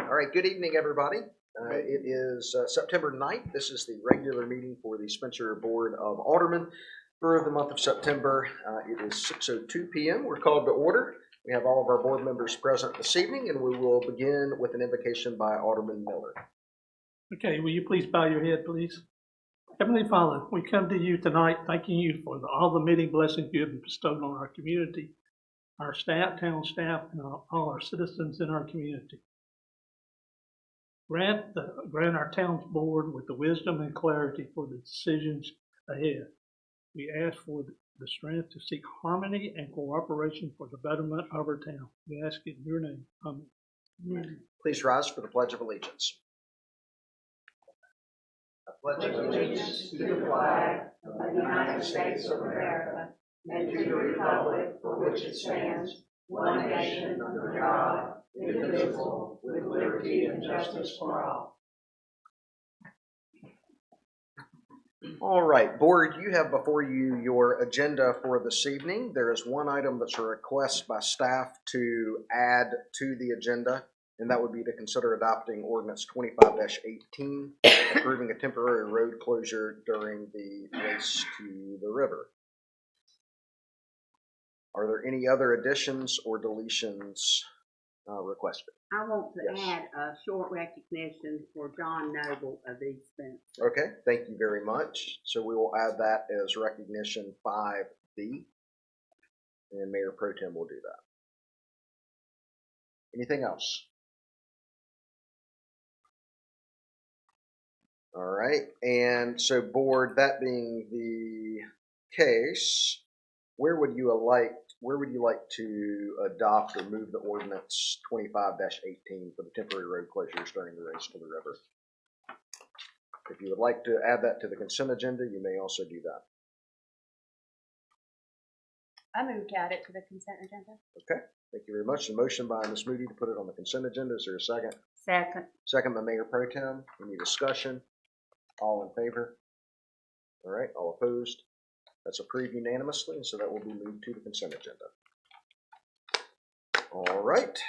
All right, good evening, everybody. It is September 9th. This is the regular meeting for the Spencer Board of Aldermen for the month of September. It is 6:02 p.m. We're called to order. We have all of our board members present this evening, and we will begin with an invocation by Alderman Miller. Okay, will you please bow your head, please? Heavenly Father, we come to you tonight thanking you for all the many blessings you have bestowed on our community, our staff, town staff, and all our citizens in our community. Grant our town's board with the wisdom and clarity for the decisions ahead. We ask for the strength to seek harmony and cooperation for the betterment of our town. We ask it in your name. Amen. Amen. Please rise for the Pledge of Allegiance. I pledge allegiance to the flag of the United States of America and to the republic for which it stands, one nation under God, indivisible, with liberty and justice for all. All right, Board, you have before you your agenda for this evening. There is one item that's a request by staff to add to the agenda, and that would be to consider adopting Ordinance 25-18, approving a temporary road closure during the race to the river. Are there any other additions or deletions requested? I want to add a short recognition for John Noble of East Spencer. Okay, thank you very much. So we will add that as recognition 5B, and Mayor Pro Tem will do that. Anything else? All right, and so Board, that being the case, where would you like to adopt or move the ordinance 25-18 for the temporary road closures during the race to the river? If you would like to add that to the consent agenda, you may also do that. I move to add it to the consent agenda. Okay, thank you very much. A motion by Ms. Moody to put it on the consent agenda. Is there a second? Second. Second by Mayor Pro Tem. Any discussion? All in favor? All right, all opposed? That's approved unanimously, and so that will be moved to the consent agenda. All right.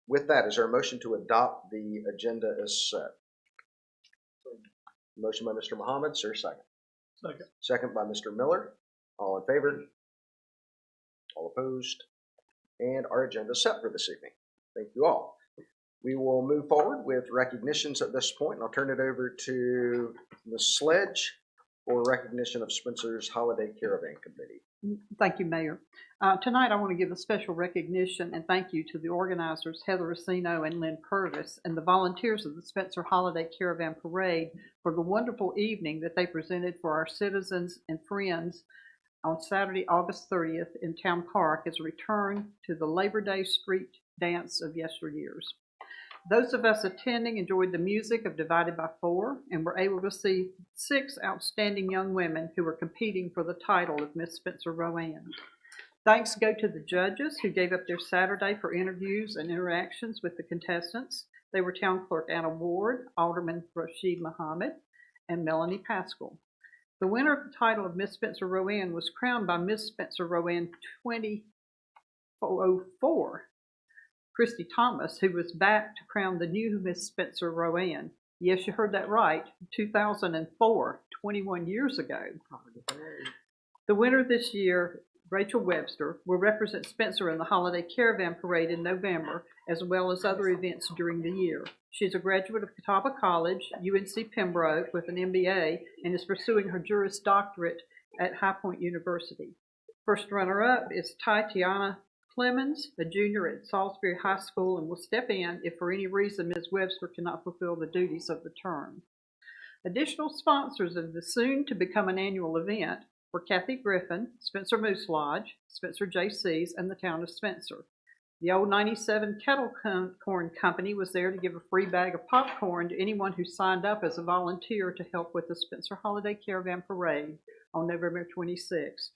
With that, is there a motion to adopt the agenda as set? Motion by Mr. Muhammad, sir, second. Second. Second by Mr. Miller. All in favor? All opposed? And our agenda is set for this evening. Thank you all. We will move forward with recognitions at this point, and I'll turn it over to Ms. Sledge for recognition of Spencer's Holiday Caravan Committee. Thank you, Mayor. Tonight I want to give a special recognition and thank you to the organizers, Heather Racino and Lynn Purvis, and the volunteers of the Spencer Holiday Caravan Parade for the wonderful evening that they presented for our citizens and friends on Saturday, August 30th in Town Park as a return to the Labor Day street dance of yesteryears. Those of us attending enjoyed the music of Divided by Four and were able to see 6 outstanding young women who were competing for the title of Miss Spencer Rowan. Thanks go to the judges who gave up their Saturday for interviews and interactions with the contestants. They were Town Clerk Anna Ward, Alderman Rashid Muhammad, and Melanie Pascal. The winner of the title of Miss Spencer Rowan was crowned by Miss Spencer Rowan 2004. Christy Thomas, who was back to crown the new Miss Spencer Rowan. Yes, you heard that right, 2004, 21 years ago. The winner this year, Rachel Webster, will represent Spencer in the Holiday Caravan Parade in November, as well as other events during the year. She's a graduate of Catawba College, UNC Pembroke, with an MBA, and is pursuing her Juris Doctorate at High Point University. First runner-up is Tatiana Clemens, a junior at Salisbury High School, and will step in if for any reason Ms. Webster cannot fulfill the duties of the term. Additional sponsors of the soon-to-become an annual event were Kathy Griffin, Spencer Moose Lodge, Spencer J.C.'s, and the town of Spencer. The old 97 Kettle Corn Company was there to give a free bag of popcorn to anyone who signed up as a volunteer to help with the Spencer Holiday Caravan Parade on November 26th.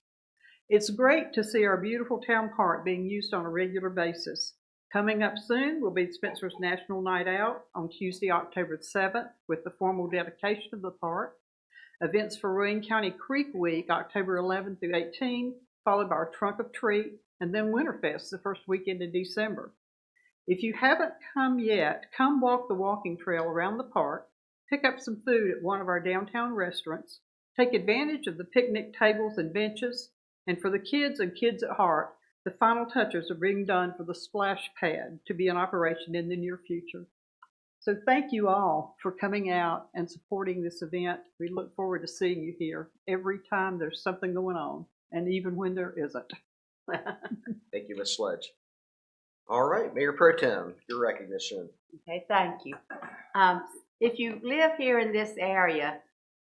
It's great to see our beautiful town park being used on a regular basis. Coming up soon will be Spencer's National Night Out on Tuesday, October 7th, with the formal dedication of the park. Events for Rowan County Creek Week, October 11 through 18, followed by our Trunk of Treat, and then Winterfest the first weekend in December. If you haven't come yet, come walk the walking trail around the park, pick up some food at one of our downtown restaurants, take advantage of the picnic tables and benches, and for the kids and kids at heart, the final touches are being done for the splash pad to be in operation in the near future. So thank you all for coming out and supporting this event. We look forward to seeing you here every time there's something going on, and even when there isn't. Thank you, Ms. Sledge. All right, Mayor Pro Tem, your recognition. Okay, thank you. If you live here in this area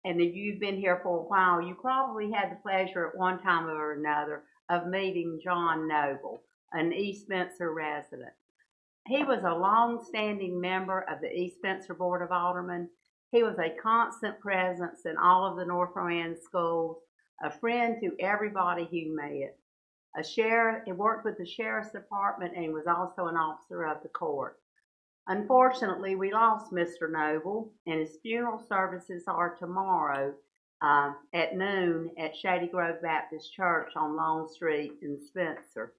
and if you've been here for a while, you probably had the pleasure at one time or another of meeting John Noble, an East Spencer resident. He was a long-standing member of the East Spencer Board of Aldermen. He was a constant presence in all of the North Rowan schools, a friend to everybody he met. He worked with the Sheriff's Department and he was also an officer of the court. Unfortunately, we lost Mr. Noble, and his funeral services are tomorrow at noon at Shady Grove Baptist Church on Long Street in East Spencer,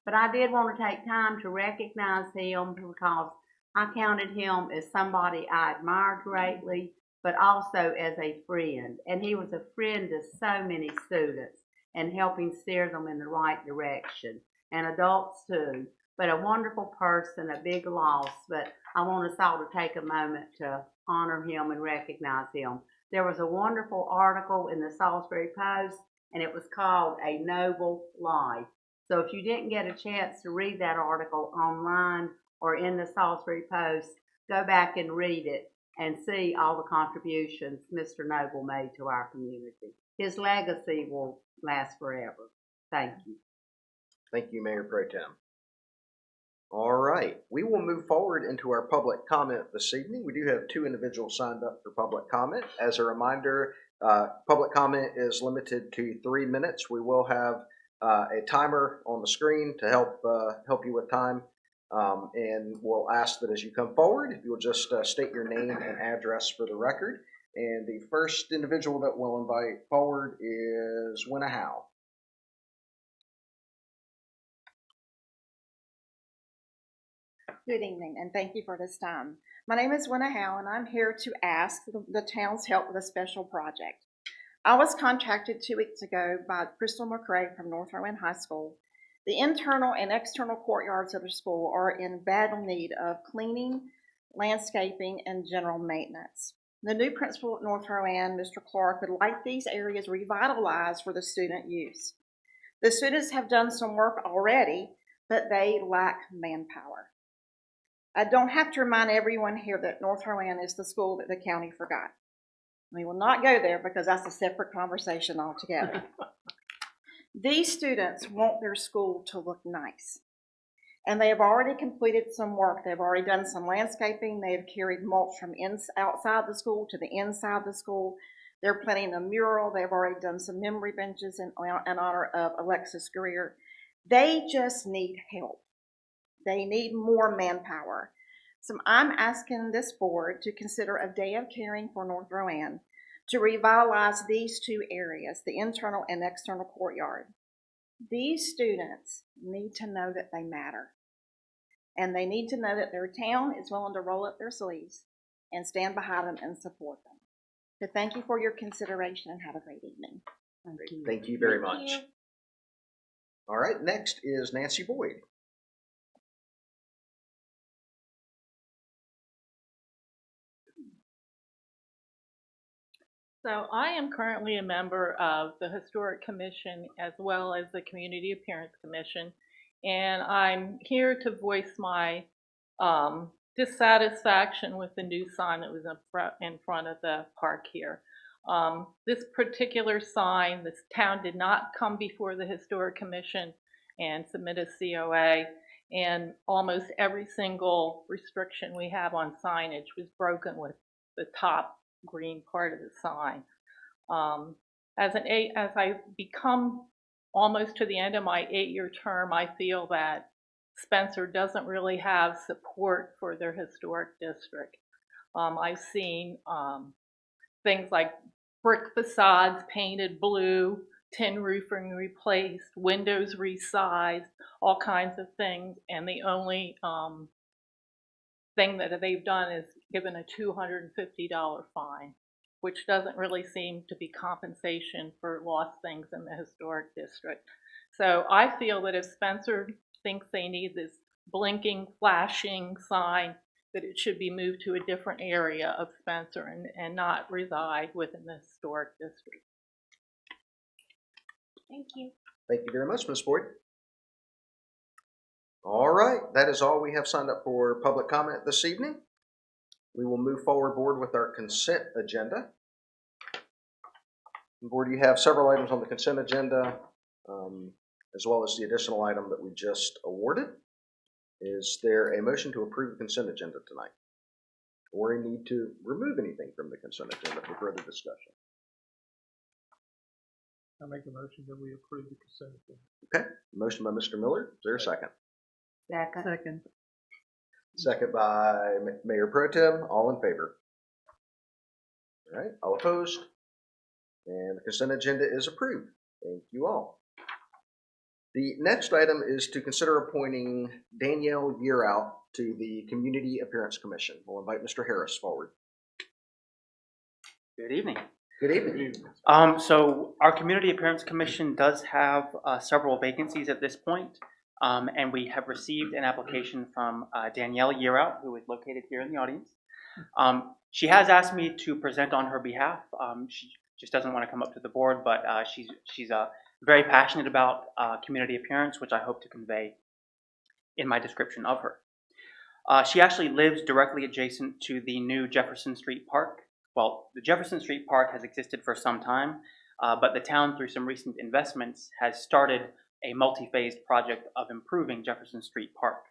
but I did want to take time to recognize him because I counted him as somebody I admired greatly, but also as a friend. And he was a friend to so many students and helping steer them in the right direction, and adults too. But a wonderful person, a big loss. But I want us all to take a moment to honor him and recognize him. There was a wonderful article in the Salisbury Post, and it was called A Noble Life. So if you didn't get a chance to read that article online or in the Salisbury Post, go back and read it and see all the contributions Mr. Noble made to our community. His legacy will last forever. Thank you. Thank you, Mayor Pro Tem. All right, we will move forward into our public comment this evening. We do have 2 individuals signed up for public comment. As a reminder, public comment is limited to 3 minutes. We will have a timer on the screen to help you with time, and we'll ask that as you come forward, if you'll just state your name and address for the record. And the first individual that we'll invite forward is Winna Howe. Good evening, and thank you for this time. My name is Winna Howe, and I'm here to ask the town's help with a special project. I was contacted 2 weeks ago by Crystal McCrae from North Rowan High School. The internal and external courtyards of the school are in bad need of cleaning, landscaping, and general maintenance. The new principal at North Rowan, Mr. Clark, would like these areas revitalized for the student use. The students have done some work already, but they lack manpower. I don't have to remind everyone here that North Rowan is the school that the county forgot. We will not go there because that's a separate conversation altogether. These students want their school to look nice. And they have already completed some work. They've already done some landscaping. They've carried mulch from outside the school to the inside the school. They're planting a mural. They've already done some memory benches in honor of Alexis Greer. They just need help. They need more manpower. So I'm asking this board to consider a day of caring for North Rowan to revitalize these 2 areas, the internal and external courtyard. These students need to know that they matter. And they need to know that their town is willing to roll up their sleeves and stand behind them and support them. So thank you for your consideration and have a great evening. Thank you very much. All right, next is Nancy Boyd. So I am currently a member of the Historic Commission as well as the Community Appearance Commission, and I'm here to voice my dissatisfaction with the new sign that was in front of the park here. This particular sign, this town did not come before the Historic Commission and submit a COA, and almost every single restriction we have on signage was broken with the top green part of the sign. As I become almost to the end of my 8-year term, I feel that Spencer doesn't really have support for their historic district. I've seen things like brick facades painted blue tin roofing replaced, windows resized, all kinds of things, and the only thing that they've done is given a $250 fine, which doesn't really seem to be compensation for lost things in the historic district. So I feel that if Spencer thinks they need this blinking, flashing sign, that it should be moved to a different area of Spencer and not reside within the historic district. Thank you. Thank you very much, Ms. Boyd. All right, that is all we have signed up for public comment this evening. We will move forward, Board, with our consent agenda. Board, you have several items on the consent agenda, as well as the additional item that we just awarded. Is there a motion to approve the consent agenda tonight? Or a need to remove anything from the consent agenda for further discussion? I make a motion that we approve the consent agenda. Okay, motion by Mr. Miller. Is there a second? Second. Second by Mayor Pro Tem. All in favor? All right, all opposed? And the consent agenda is approved. Thank you all. The next item is to consider appointing Danielle Yearout to the Community Appearance Commission. We'll invite Mr. Harris forward. Good evening. Good evening. So our Community Appearance Commission does have several vacancies at this point, and we have received an application from Danielle Yearout, who is located here in the audience. She has asked me to present on her behalf. She just doesn't want to come up to the board, but she's very passionate about community appearance, which I hope to convey in my description of her. She actually lives directly adjacent to the new Jefferson Street Park. Well, the Jefferson Street Park has existed for some time, but the town, through some recent investments, has started a multi-phased project of improving Jefferson Street Park.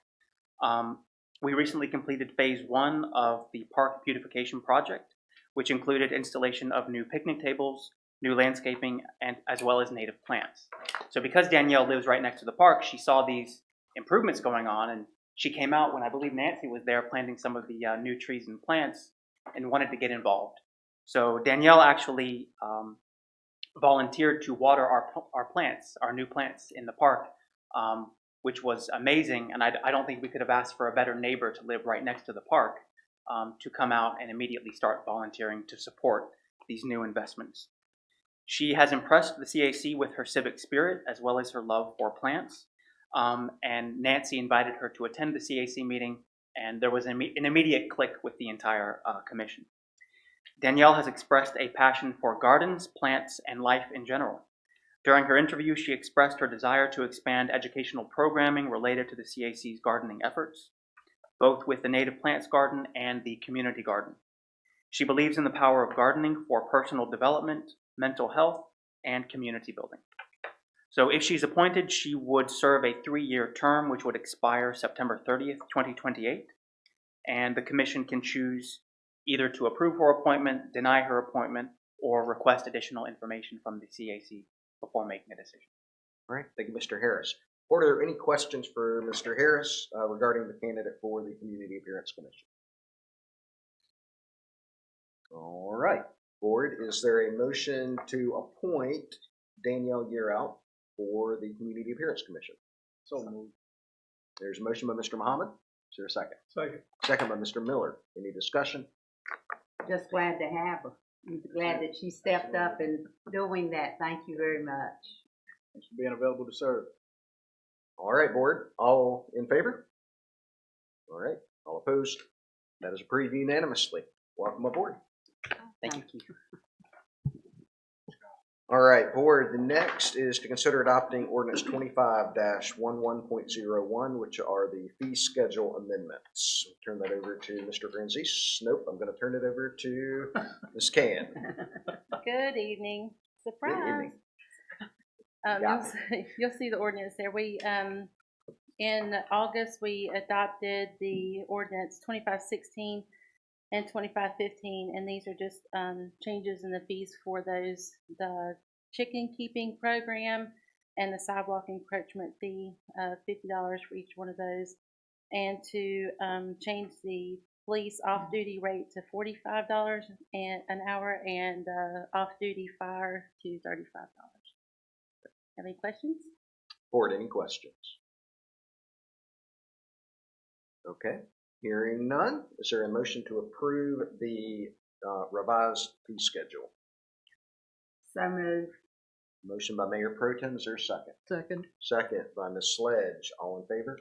We recently completed phase 1 of the park beautification project, which included installation of new picnic tables, new landscaping, and as well as native plants. So because Danielle lives right next to the park, she saw these improvements going on, and she came out when I believe Nancy was there planting some of the new trees and plants and wanted to get involved. So Danielle actually volunteered to water our plants, our new plants in the park, which was amazing. And I don't think we could have asked for a better neighbor to live right next to the park to come out and immediately start volunteering to support these new investments. She has impressed the CAC with her civic spirit as well as her love for plants. And Nancy invited her to attend the CAC meeting, and there was an immediate click with the entire commission. Danielle has expressed a passion for gardens, plants, and life in general. During her interview, she expressed her desire to expand educational programming related to the CAC's gardening efforts, both with the Native Plants Garden and the Community Garden. She believes in the power of gardening for personal development, mental health, and community building. So if she's appointed, she would serve a 3-year term, which would expire September 30th, 2028. And the commission can choose either to approve her appointment, deny her appointment, or request additional information from the CAC before making a decision. All right, thank you, Mr. Harris. Board, are there any questions for Mr. Harris regarding the candidate for the Community Appearance Commission? All right, Board, is there a motion to appoint Danielle Yearout for the Community Appearance Commission? So moved. There's a motion by Mr. Muhammad. Is there a second? Second. Second by Mr. Miller. Any discussion? Just glad to have her. I'm glad that she stepped up and doing that. Thank you very much. Thanks for being available to serve. All right, Board. All in favor? All right. All opposed? That is approved unanimously. Welcome aboard. Thank you. All right, Board. The next is to consider adopting Ordinance 25-11.01, which are the fee schedule amendments. I'll turn that over to Mr. Franzese. Nope, I'm going to turn it over to Ms. Can. Good evening. Surprise. Good evening. You'll see the ordinance there. We in August we adopted the ordinance 2516 and 2515, and these are just changes in the fees for those, the chicken keeping program and the sidewalk encroachment fee, $50 for each one of those, and to change the police off-duty rate to $45 an hour and off-duty fire to $35. Have any questions? Board, any questions? Okay, hearing none, is there a motion to approve the revised fee schedule? So moved. Motion by Mayor Pro Tem, is there a second? Second. Second by Ms. Sledge, all in favor?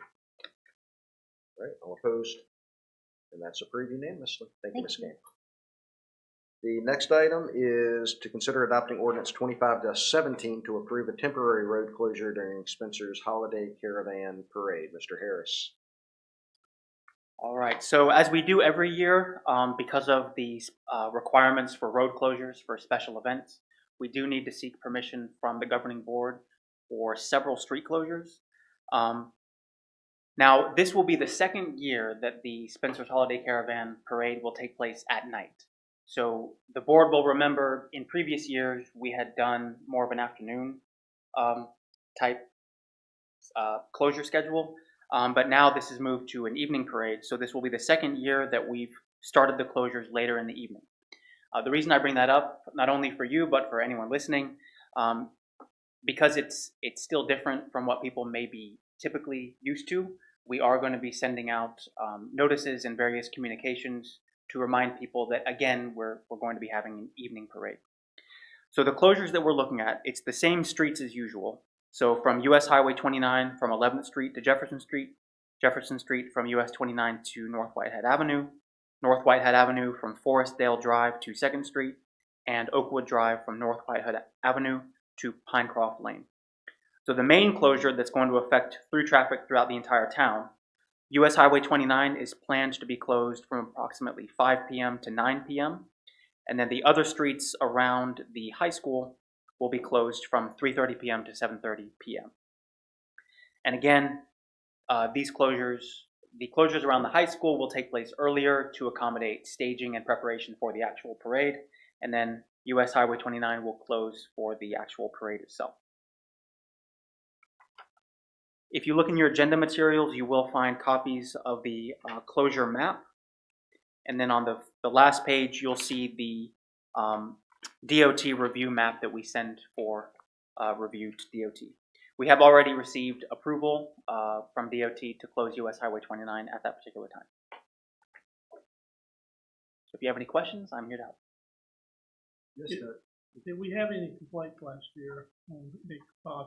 All right, all opposed? And that's approved unanimously. Thank you, Ms. Gamble. The next item is to consider adopting ordinance 25-17 to approve a temporary road closure during Spencer's Holiday Caravan Parade. Mr. Harris. All right, so as we do every year, because of the requirements for road closures for special events, we do need to seek permission from the governing board for several street closures. Now, this will be the second year that the Spencer's Holiday Caravan Parade will take place at night. So the board will remember in previous years we had done more of an afternoon type closure schedule, but now this is moved to an evening parade. So this will be the second year that we've started the closures later in the evening. The reason I bring that up, not only for you but for anyone listening, because it's still different from what people may be typically used to. We are going to be sending out notices and various communications to remind people that, again, we're going to be having an evening parade. So the closures that we're looking at, it's the same streets as usual. So from US Highway 29 from 11th Street to Jefferson Street from US 29 to North Whitehead Avenue, North Whitehead Avenue from Forestdale Drive to 2nd Street, and Oakwood Drive from North Whitehead Avenue to Pinecroft Lane. So the main closure that's going to affect through traffic throughout the entire town, US Highway 29 is planned to be closed from approximately 5 p.m. to 9 p.m. And then the other streets around the high school will be closed from 3:30 p.m. to 7:30 p.m. And again, the closures around the high school will take place earlier to accommodate staging and preparation for the actual parade. And then US Highway 29 will close for the actual parade itself. If you look in your agenda materials, you will find copies of the closure map. And then on the last page, you'll see the DOT review map that we send for review to DOT. We have already received approval from DOT to close US Highway 29 at that particular time. So if you have any questions, I'm here to help. Did we have any complaints last year on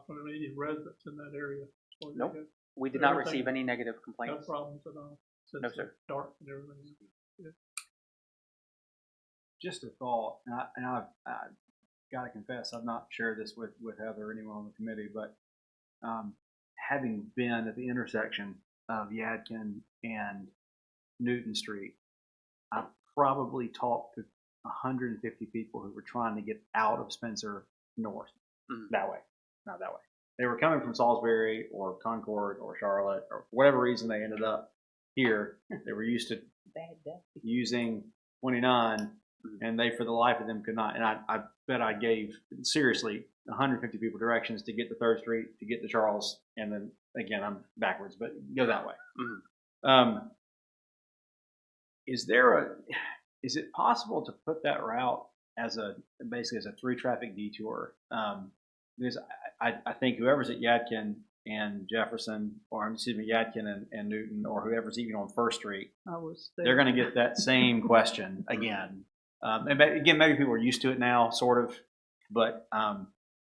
from any residents in that area? Nope. We did not receive any negative No complaints. problems at all? No, sir. It's dark and everything. Yeah. Just a thought, and I've got to confess, I've not shared this with Heather or anyone on the committee, but having been at the intersection of Yadkin and Newton Street, I probably talked to 150 people who were trying to get out of Spencer north, that way, not that way. They were coming from Salisbury or Concord or Charlotte or for whatever reason they ended up here. They were used to using 29, and they, for the life of them, could not. And I bet I gave, seriously, 150 people directions to get to 3rd Street, to get to Charles, and then, again, I'm backwards, but go that way. Is it possible to put that route as basically as a through traffic detour? Because I think whoever's at Yadkin and Jefferson, or excuse me, Yadkin and Newton, or whoever's even on 1st Street, they're going to get that same question again. And again, maybe people are used to it now, sort of, but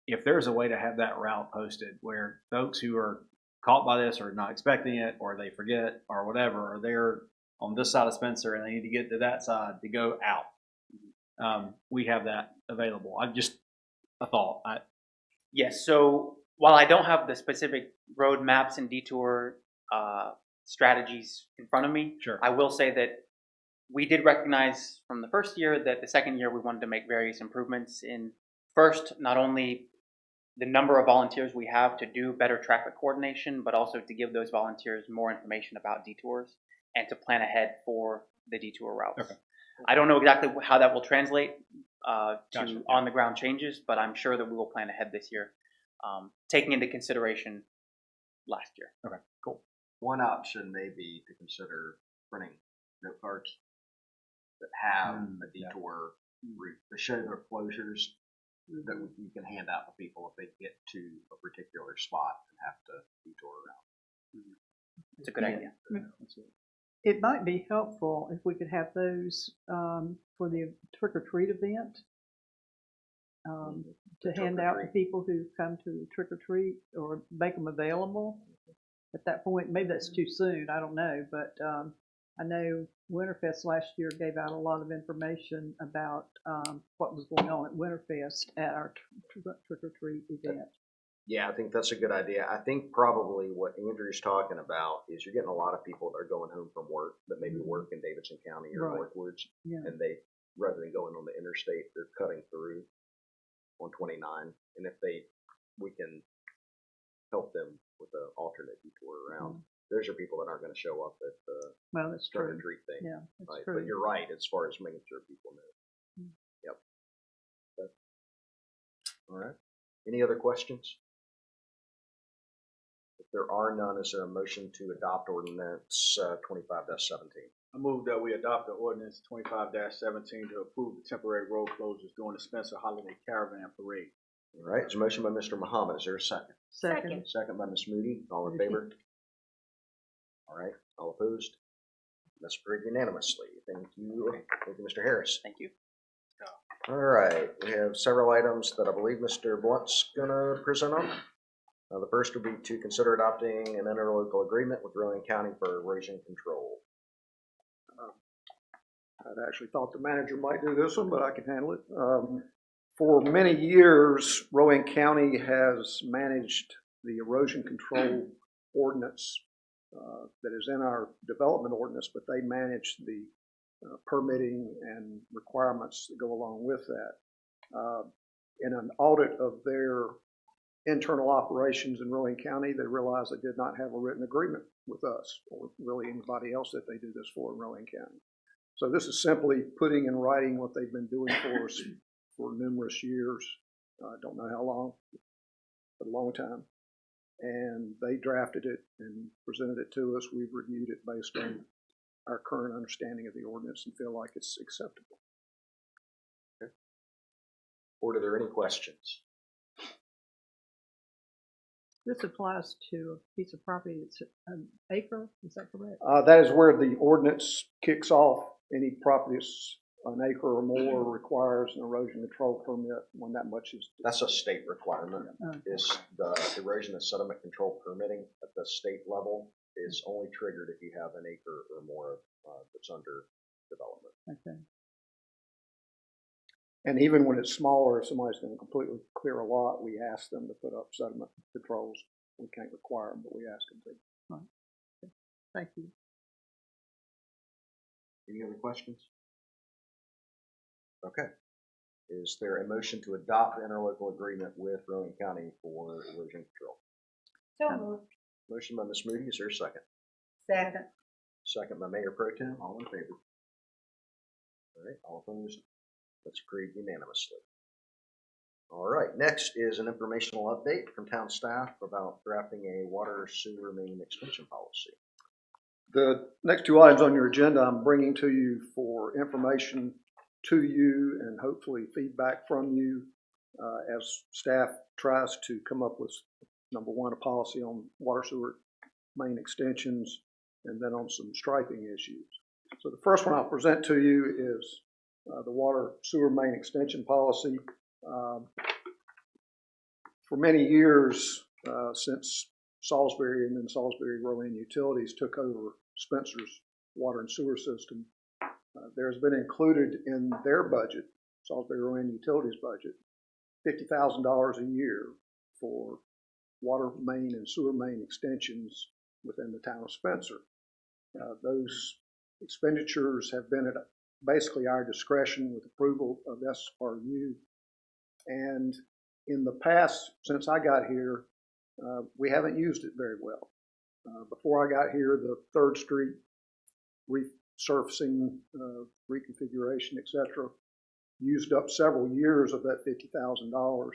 if there's a way to have that route posted where folks who are caught by this or not expecting it, or they forget, or whatever, or they're on this side of Spencer and they need to get to that side to go out, we have that available. Just a thought. Yes, so while I don't have the specific road maps and detour strategies in front of me, sure, I will say that we did recognize from the first year that the second year we wanted to make various improvements in, first, not only the number of volunteers we have to do better traffic coordination, but also to give those volunteers more information about detours and to plan ahead for the detour routes. Okay. I don't know exactly how that will translate to on-the-ground changes, but I'm sure that we will plan ahead this year, taking into consideration last year. Okay, cool. One option may be to consider printing note cards that have a detour route to show their closures. that you can hand out to people if they get to a particular spot and have to detour around. It's a good idea. It might be helpful if we could have those for the trick or treat event to hand out to people who come to trick or treat, or make them available at that point. Maybe that's too soon, I don't know, but I know Winterfest last year gave out a lot of information about what was going on at Winterfest at our trick or treat event. Yeah, I think that's a good idea. I think probably what Andrew's talking about is you're getting a lot of people that are going home from work that maybe work in Davidson County or Right. northwards, Yeah. and they, rather than going on the interstate, they're cutting through on 29. And if we can help them with an alternate detour around, those are people that aren't going to show up at the Well, that's trick true. or treat thing. Yeah, that's Right? true. But you're right as far as making sure people know. Yep. Okay. All right. Any other questions? If there are none, is there a motion to adopt ordinance 25-17? I move that we adopt the ordinance 25-17 to approve the temporary road closures during the Spencer Holiday Caravan Parade. All right, it's a motion by Mr. Muhammad. Is there a second? Second. Second by Ms. Moody. All in favor? All right, all opposed? That's approved unanimously. Thank you. Thank you, Mr. Harris. Thank you. All right, we have several items that I believe Mr. Blunt's gonna present on. The first would be to consider adopting an interlocal agreement with Rowan County for erosion control. I'd actually thought the manager might do this one, but I can handle it. For many years, Rowan County has managed the erosion control ordinance that is in our development ordinance, but they manage the permitting and requirements that go along with that. In an audit of their internal operations in Rowan County, they realized they did not have a written agreement with us or really anybody else that they do this for in Rowan County. So this is simply putting in writing what they've been doing for us for numerous years. I don't know how long, but a long time. And they drafted it and presented it to us. We've reviewed it based on our current understanding of the ordinance and feel like it's acceptable. Okay. Board, are there any questions? This applies to a piece of property that's an acre, is that correct? That is where the ordinance kicks off. Any property that's an acre or more requires an erosion control permit when that much is. That's a state requirement. Is the erosion and sediment control permitting at the state level is only triggered if you have an acre or more that's under development. Okay. And even when it's smaller, if somebody's going to completely clear a lot, we ask them to put up sediment controls. We can't require them, but we ask them to. Right. Okay. Thank you. Any other questions? Okay. Is there a motion to adopt the interlocal agreement with Rowan County for erosion control? So moved. Motion by Ms. Moody. Is there a second? Second. Second by Mayor Pro Tem. All in favor? All right. All opposed? That's approved unanimously. All right. Next is an informational update from town staff about drafting a water sewer main extension policy. The next two items on your agenda I'm bringing to you for information to you and hopefully feedback from you as staff tries to come up with, number one, a policy on water sewer main extensions and then on some striping issues. So the first one I'll present to you is the water sewer main extension policy. For many years, since Salisbury and then Salisbury Rowan Utilities took over Spencer's water and sewer system, there's been included in their budget, Salisbury Rowan Utilities budget, $50,000 a year for water main and sewer main extensions within the town of Spencer. Those expenditures have been at basically our discretion with approval of SRU. And in the past, since I got here, we haven't used it very well. Before I got here, the 3rd Street resurfacing, reconfiguration, etc., used up several years of that $50,000.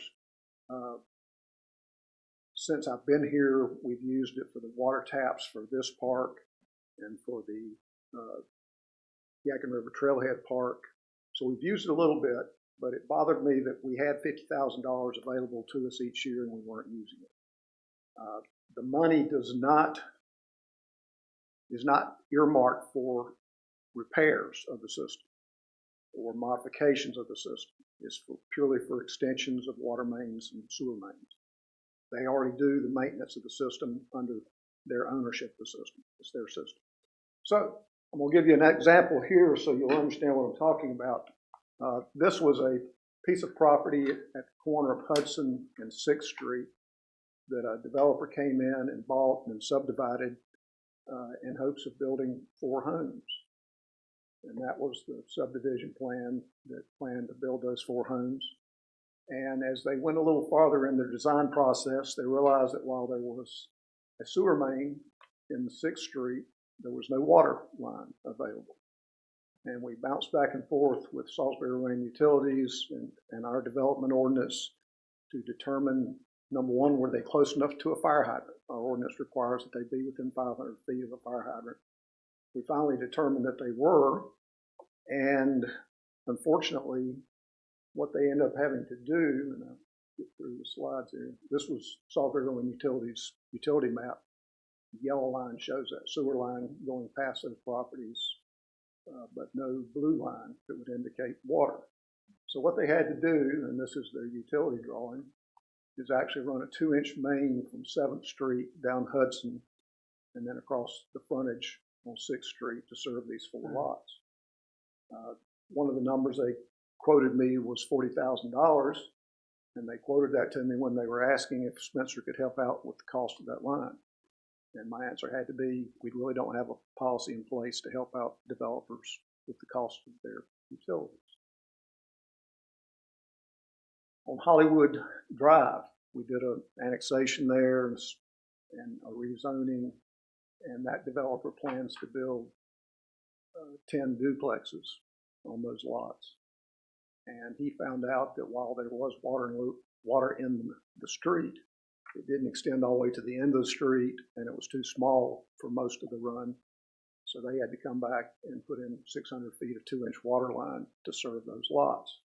Since I've been here, we've used it for the water taps for this park and for the Yadkin River Trailhead Park. So we've used it a little bit, but it bothered me that we had $50,000 available to us each year and we weren't using it. The money is not earmarked for repairs of the system or modifications of the system. It's purely for extensions of water mains and sewer mains. They already do the maintenance of the system under their ownership of the system. It's their system. So I'm going to give you an example here so you'll understand what I'm talking about. This was a piece of property at the corner of Hudson and 6th Street that a developer came in and bought and subdivided in hopes of building 4 homes. And that was the subdivision plan that planned to build those 4 homes. And as they went a little farther in their design process, they realized that while there was a sewer main in 6th Street, there was no water line available. And we bounced back and forth with Salisbury Lane Utilities and our development ordinance to determine, number one, were they close enough to a fire hydrant? Our ordinance requires that they be within 500 feet of a fire hydrant. We finally determined that they were, and unfortunately, what they ended up having to do, and I'll get through the slides here, this was Salisbury Lane Utilities utility map. The yellow line shows that sewer line going past those properties, but no blue line that would indicate water. So what they had to do, and this is their utility drawing, is actually run a 2-inch main from 7th Street down Hudson and then across the frontage on 6th Street to serve these 4 lots. One of the numbers they quoted me was $40,000, and they quoted that to me when they were asking if Spencer could help out with the cost of that line. And my answer had to be, we really don't have a policy in place to help out developers with the cost of their utilities. On Hollywood Drive, we did an annexation there and a rezoning, and that developer plans to build 10 duplexes on those lots. And he found out that while there was water in the street, it didn't extend all the way to the end of the street, and it was too small for most of the run. So they had to come back and put in 600 feet of 2-inch water line to serve those lots.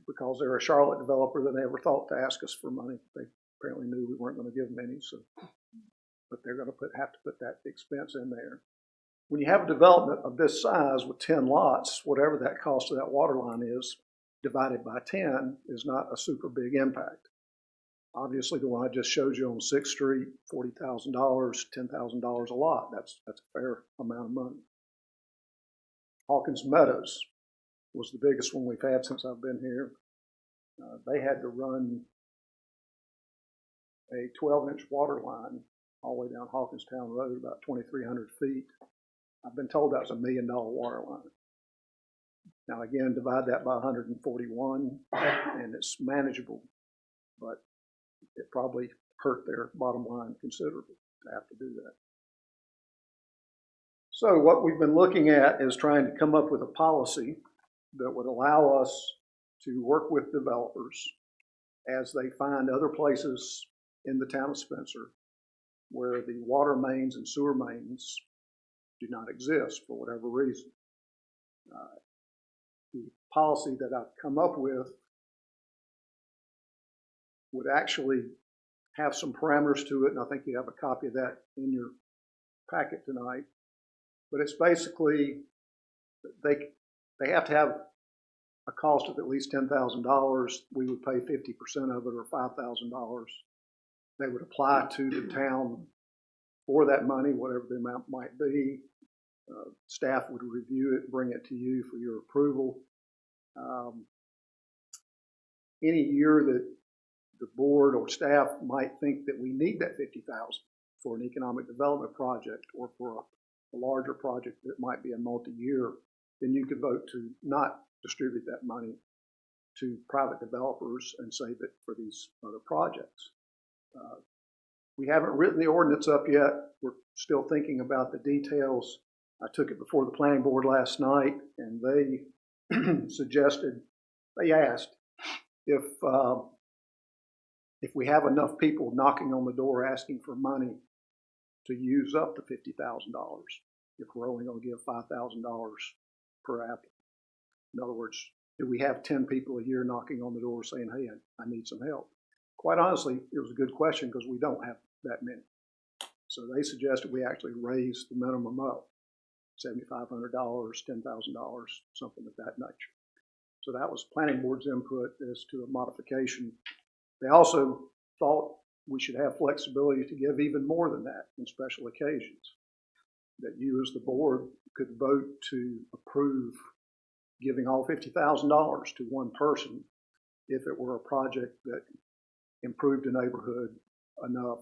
Because they're a Charlotte developer, they never thought to ask us for money. They apparently knew we weren't going to give them any, so, but they're going to have to put that expense in there. When you have a development of this size with 10 lots, whatever that cost of that water line is, divided by 10 is not a super big impact. Obviously, the one I just showed you on 6th Street, $40,000, $10,000 a lot. That's a fair amount of money. Hawkins Meadows was the biggest one we've had since I've been here. They had to run a 12-inch water line all the way down Hawkinstown Road, about 2,300 feet. I've been told that was $1 million water line. Now again, divide that by 141, and it's manageable, but it probably hurt their bottom line considerably to have to do that. So what we've been looking at is trying to come up with a policy that would allow us to work with developers as they find other places in the town of Spencer where the water mains and sewer mains do not exist for whatever reason. The policy that I've come up with would actually have some parameters to it, and I think you have a copy of that in your packet tonight. But it's basically, they have to have a cost of at least $10,000. We would pay 50% of it, or $5,000. They would apply to the town for that money, whatever the amount might be. Staff would review it, bring it to you for your approval. Any year that the board or staff might think that we need that $50,000 for an economic development project or for a larger project that might be a multi-year, then you could vote to not distribute that money to private developers and save it for these other projects. We haven't written the ordinance up yet. We're still thinking about the details. I took it before the planning board last night, and they suggested, they asked if we have enough people knocking on the door asking for money to use up the $50,000, if we're only going to give $5,000 per applicant. In other words, do we have 10 people a year knocking on the door saying, hey, I need some help? Quite honestly, it was a good question because we don't have that many. So they suggested we actually raise the minimum up, $7,500, $10,000, something of that nature. So that was planning board's input as to a modification. They also thought we should have flexibility to give even more than that in special occasions. That you as the board could vote to approve giving all $50,000 to one person if it were a project that improved a neighborhood enough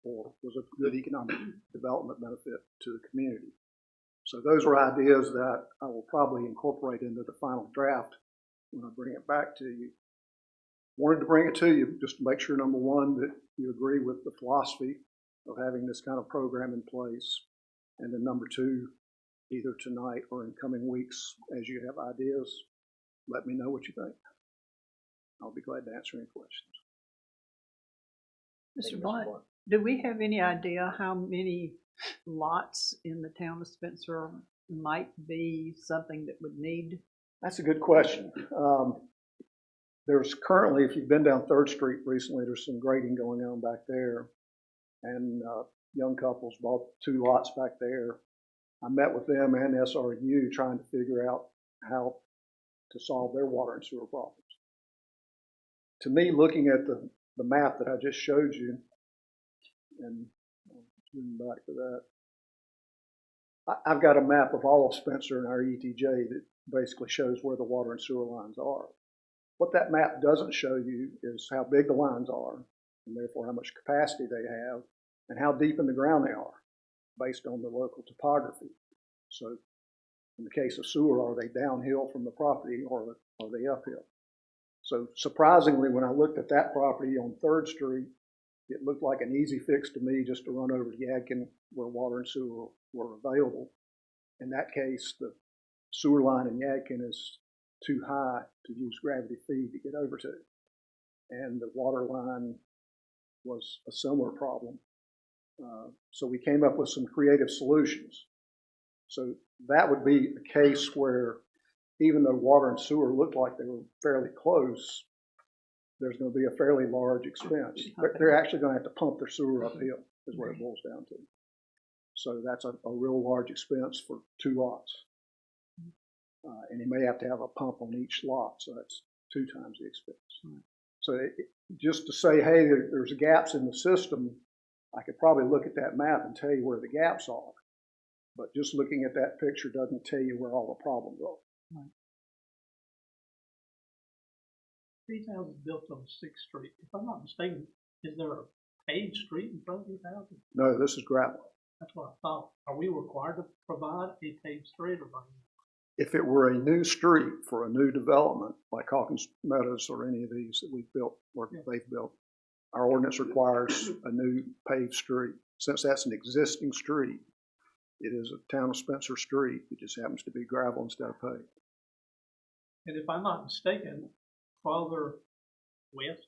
or was a good economic development benefit to the community. So those are ideas that I will probably incorporate into the final draft when I bring it back to you. Wanted to bring it to you just to make sure, number one, that you agree with the philosophy of having this kind of program in place. And then number two, either tonight or in coming weeks, as you have ideas, let me know what you think. I'll be glad to answer any questions. Mr. Blunt, do we have any idea how many lots in the town of Spencer might be something that would need? That's a good question. There's currently, if you've been down 3rd Street recently, there's some grading going on back there. And young couples bought 2 lots back there. I met with them and SRU trying to figure out how to solve their water and sewer problems. To me, looking at the map that I just showed you, and zoom back to that, I've got a map of all of Spencer and our ETJ that basically shows where the water and sewer lines are. What that map doesn't show you is how big the lines are, and therefore how much capacity they have, and how deep in the ground they are, based on the local topography. So in the case of sewer, are they downhill from the property or are they uphill? So surprisingly, when I looked at that property on 3rd Street, it looked like an easy fix to me just to run over to Yadkin where water and sewer were available. In that case, the sewer line in Yadkin is too high to use gravity feed to get over to. And the water line was a similar problem. So we came up with some creative solutions. So that would be a case where even though water and sewer looked like they were fairly close, there's going to be a fairly large expense. They're actually going to have to pump their sewer uphill is what it boils down to. So that's a real large expense for 2 lots. And you may have to have a pump on each lot, so that's 2 times the expense. So just to say, hey, there's gaps in the system, I could probably look at that map and tell you where the gaps are. But just looking at that picture doesn't tell you where all the problems are. Right. These houses built on 6th Street. If I'm not mistaken, is there a paved street in front of these houses? No, this is gravel. That's what I thought. Are we required to provide a paved street or not? If it were a new street for a new development, like Hawkins Meadows or any of these that we've built or they've built, our ordinance requires a new paved street. Since that's an existing street, it is a town of Spencer street. It just happens to be gravel instead of paved. And if I'm not mistaken, farther west,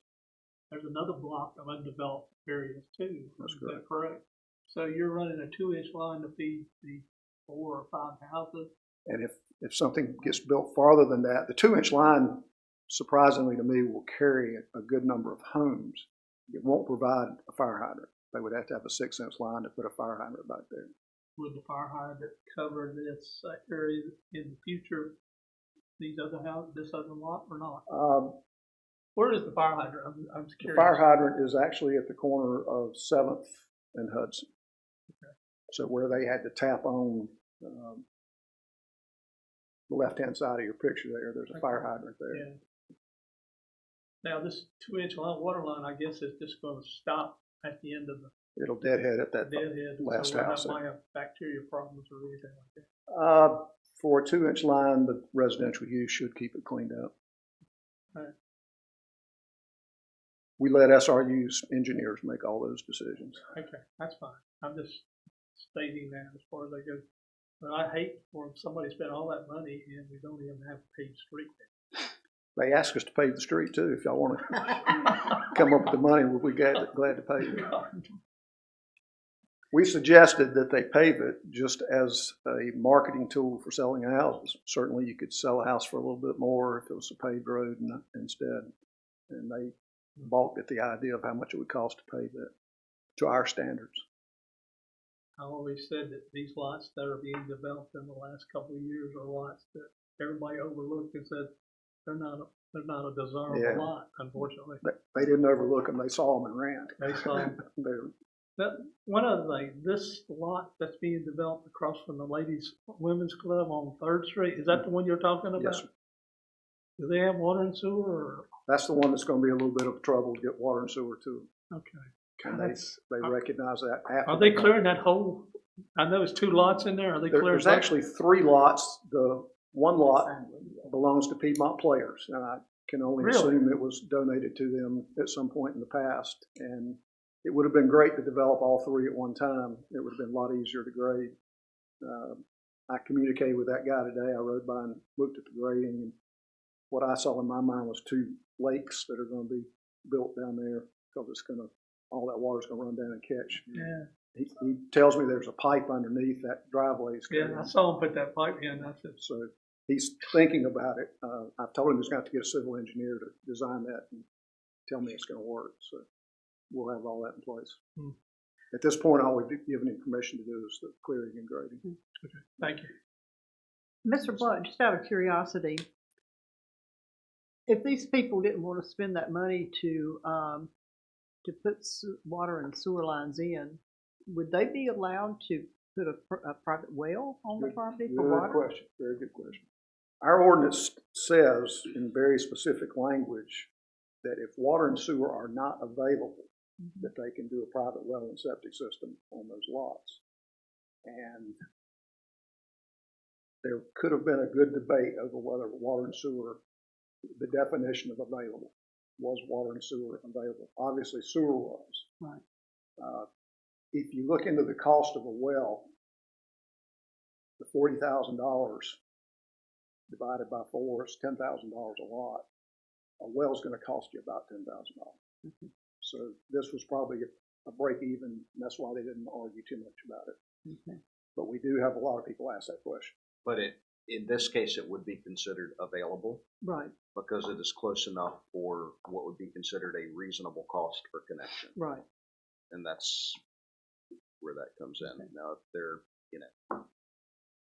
there's another block of undeveloped areas too. That's correct. Is that correct? So you're running a 2-inch line to feed the 4 or 5 houses? And if something gets built farther than that, the 2-inch line, surprisingly to me, will carry a good number of homes. It won't provide a fire hydrant. They would have to have a 6-inch line to put a fire hydrant back there. Would the fire hydrant cover this area in the future, these other houses, this other lot, or not? Where is the fire hydrant? I'm curious. The fire hydrant is actually at the corner of 7th and Hudson. Okay. So where they had to tap on the left-hand side of your picture there, there's a fire hydrant there. Yeah. Now this 2-inch water line, I guess, is just going to stop at the end of the. It'll deadhead at that last house. So might have bacteria problems or anything like that. For a 2-inch line, the residential use should keep it cleaned up. All right. We let SRU's engineers make all those decisions. Okay, that's fine. I'm just stating that as far as I go. But I hate for somebody to spend all that money and we don't even have a paved street. They ask us to pave the street too. If y'all want to come up with the money, we'll be glad to pay you. We suggested that they pave it just as a marketing tool for selling houses. Certainly, you could sell a house for a little bit more if it was a paved road instead. And they balked at the idea of how much it would cost to pave it to our standards. I always said that these lots that are being developed in the last couple of years are lots that everybody overlooked and said they're not a desirable lot, unfortunately. They didn't overlook them. They saw them and ran. They saw one other thing, this lot that's being developed across from the Ladies Women's Club on 3rd Street, is that the one you're talking about? Yes, sir. Do they have water and sewer? Or? That's the one that's going to be a little bit of trouble to get water and sewer to. Okay. And they recognize that. Are they clearing that whole? I know it's 2 lots in there. Are they clearing? There's actually 3 lots. The one lot belongs to Piedmont Players, and I can only assume it was donated to them at some point in the past. And it would have been great to develop all 3 at one time. It would have been a lot easier to grade. I communicated with that guy today. I rode by and looked at the grading, and what I saw in my mind was 2 lakes that are going to be built down there because it's going to, all that water's going to run down and catch. Yeah. He tells me there's a pipe underneath that driveway. Yeah, I saw him put that pipe in. I said, so he's thinking about it. I've told him he's got to get a civil engineer to design that and tell me it's going to work. So we'll have all that in place. At this point, all we've given him permission to do is the clearing and grading. Okay, thank you. Mr. Blunt, just out of curiosity, if these people didn't want to spend that money to put water and sewer lines in, would they be allowed to put a private well on the property for water? Good question. Very good question. Our ordinance says in very specific language that if water and sewer are not available, that they can do a private well and septic system on those lots. And there could have been a good debate over whether water and sewer, the definition of available, was water and sewer available. Obviously, sewer was. Right. If you look into the cost of a well, the $40,000 divided by 4 is $10,000 a lot. A well is going to cost you about $10,000. So this was probably a break even, and that's why they didn't argue too much about it. But we do have a lot of people ask that question. But in this case, it would be considered available. Right. Because it is close enough for what would be considered a reasonable cost for connection. Right. And that's where that comes in. Now, if they're,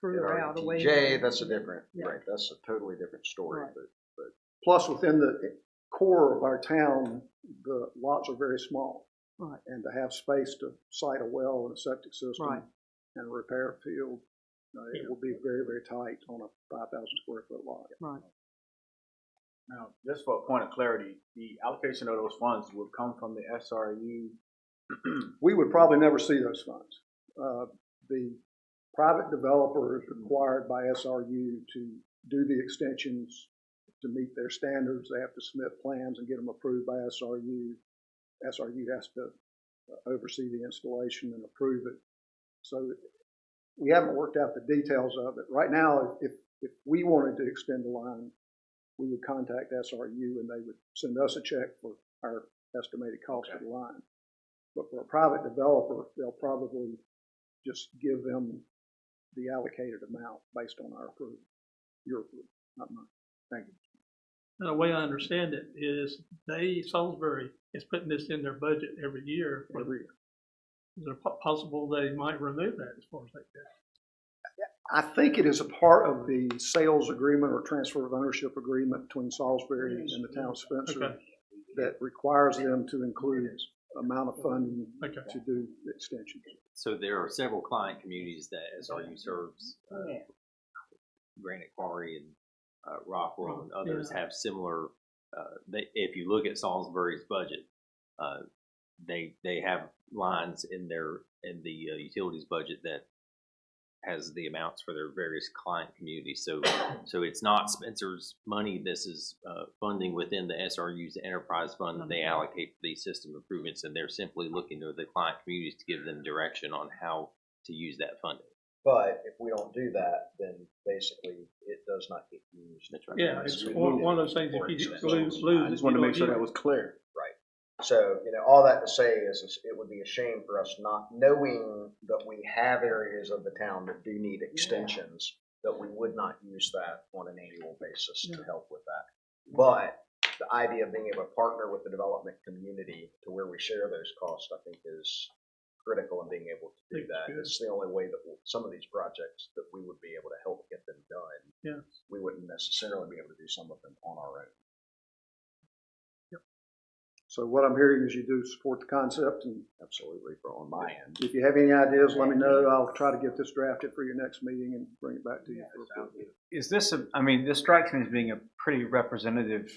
Further out away. TJ, that's a different, Yeah. right, that's a totally different story. Right. But Plus, within the core of our town, the lots are very small. Right. And to have space to site a well and a septic system and a repair field, it will be very, very tight on a 5,000 square foot lot. Right. Now, just for a point of clarity, the allocation of those funds would come from the SRU. We would probably never see those funds. The private developer is required by SRU to do the extensions to meet their standards. They have to submit plans and get them approved by SRU. SRU has to oversee the installation and approve it. So we haven't worked out the details of it. Right now, if we wanted to extend the line, we would contact SRU and they would send us a check for our estimated cost of the line. But for a private developer, they'll probably just give them the allocated amount based on our approval. Your approval, not mine. Thank you. And the way I understand it is Salisbury is putting this in their budget every year. Every year. Is it possible they might remove that as far as they go? I think it is a part of the sales agreement or transfer of ownership agreement between Salisbury and the town of Spencer that requires them to include amount of funding to do the extensions. So there are several client communities that SRU serves. Granite Quarry and Rockwell and others have similar. If you look at Salisbury's budget, they have lines in the utilities budget that has the amounts for their various client communities. So it's not Spencer's money. This is funding within the SRU's enterprise fund that they allocate for these system improvements, and they're simply looking to the client communities to give them direction on how to use that funding. But if we don't do that, then basically it does not get used. Yeah, it's one of those things. If you lose, I just wanted to make sure that was clear. Right. So, all that to say is it would be a shame for us not knowing that we have areas of the town that do need extensions, that we would not use that on an annual basis to help with that. But the idea of being able to partner with the development community to where we share those costs, I think is critical in being able to do that. It's the only way that some of these projects that we would be able to help get them done. Yeah. We wouldn't necessarily be able to do some of them on our own. So what I'm hearing is you do support the concept, and Absolutely, on my end. if you have any ideas, let me know. I'll try to get this drafted for your next meeting and bring it back to you. Is this this strikes me as being a pretty representative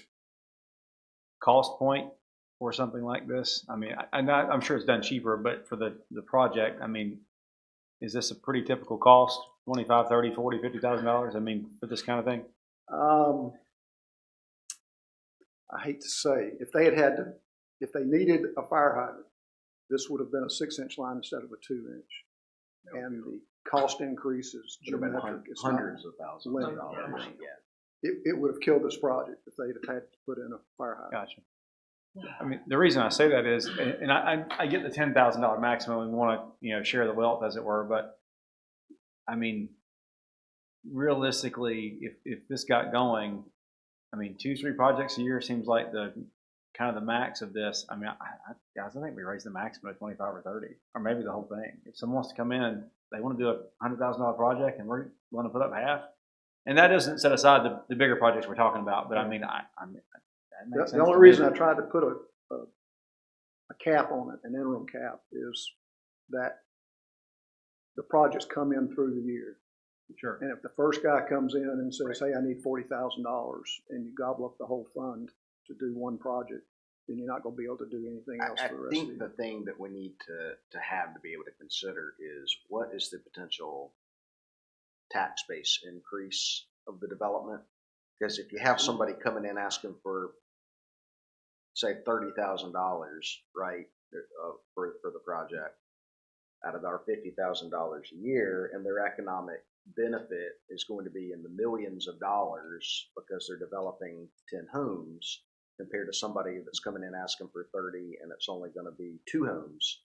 cost point for something like this. I'm sure it's done cheaper, but for the project, is this a pretty typical cost? $25,000, $30,000, $40,000, $50,000? For this kind of thing? I hate to say, if they needed a fire hydrant, this would have been a 6-inch line instead of a 2-inch. And the cost increase is geometric. It's hundreds of thousands of dollars. Yeah. It would have killed this project if they'd have had to put in a fire hydrant. Gotcha. The reason I say that is, and I get the $10,000 maximum and want to, share the wealth, as it were, but realistically, if this got going, 2-3 projects a year seems like the kind of the max of this. Guys, I think we raised the maximum to 25 or 30, or maybe the whole thing. If someone wants to come in and they want to do a $100,000 project and we're going to put up half, and that doesn't set aside the bigger projects we're talking about, but the only reason I tried to put a cap on it, an interim cap, is that the projects come in through the year. Sure. And if the first guy comes in and says, hey, I need $40,000, and you gobble up the whole fund to do one project, then you're not going to be able to do anything else for the rest of the year. I think the thing that we need to have to be able to consider is what is the potential tax base increase of the development? Because if you have somebody coming in asking for, say, $30,000, right, for the project, out of our $50,000 a year, and their economic benefit is going to be in the millions of dollars because they're developing 10 homes, compared to somebody that's coming in asking for 30 and it's only going to be 2 homes.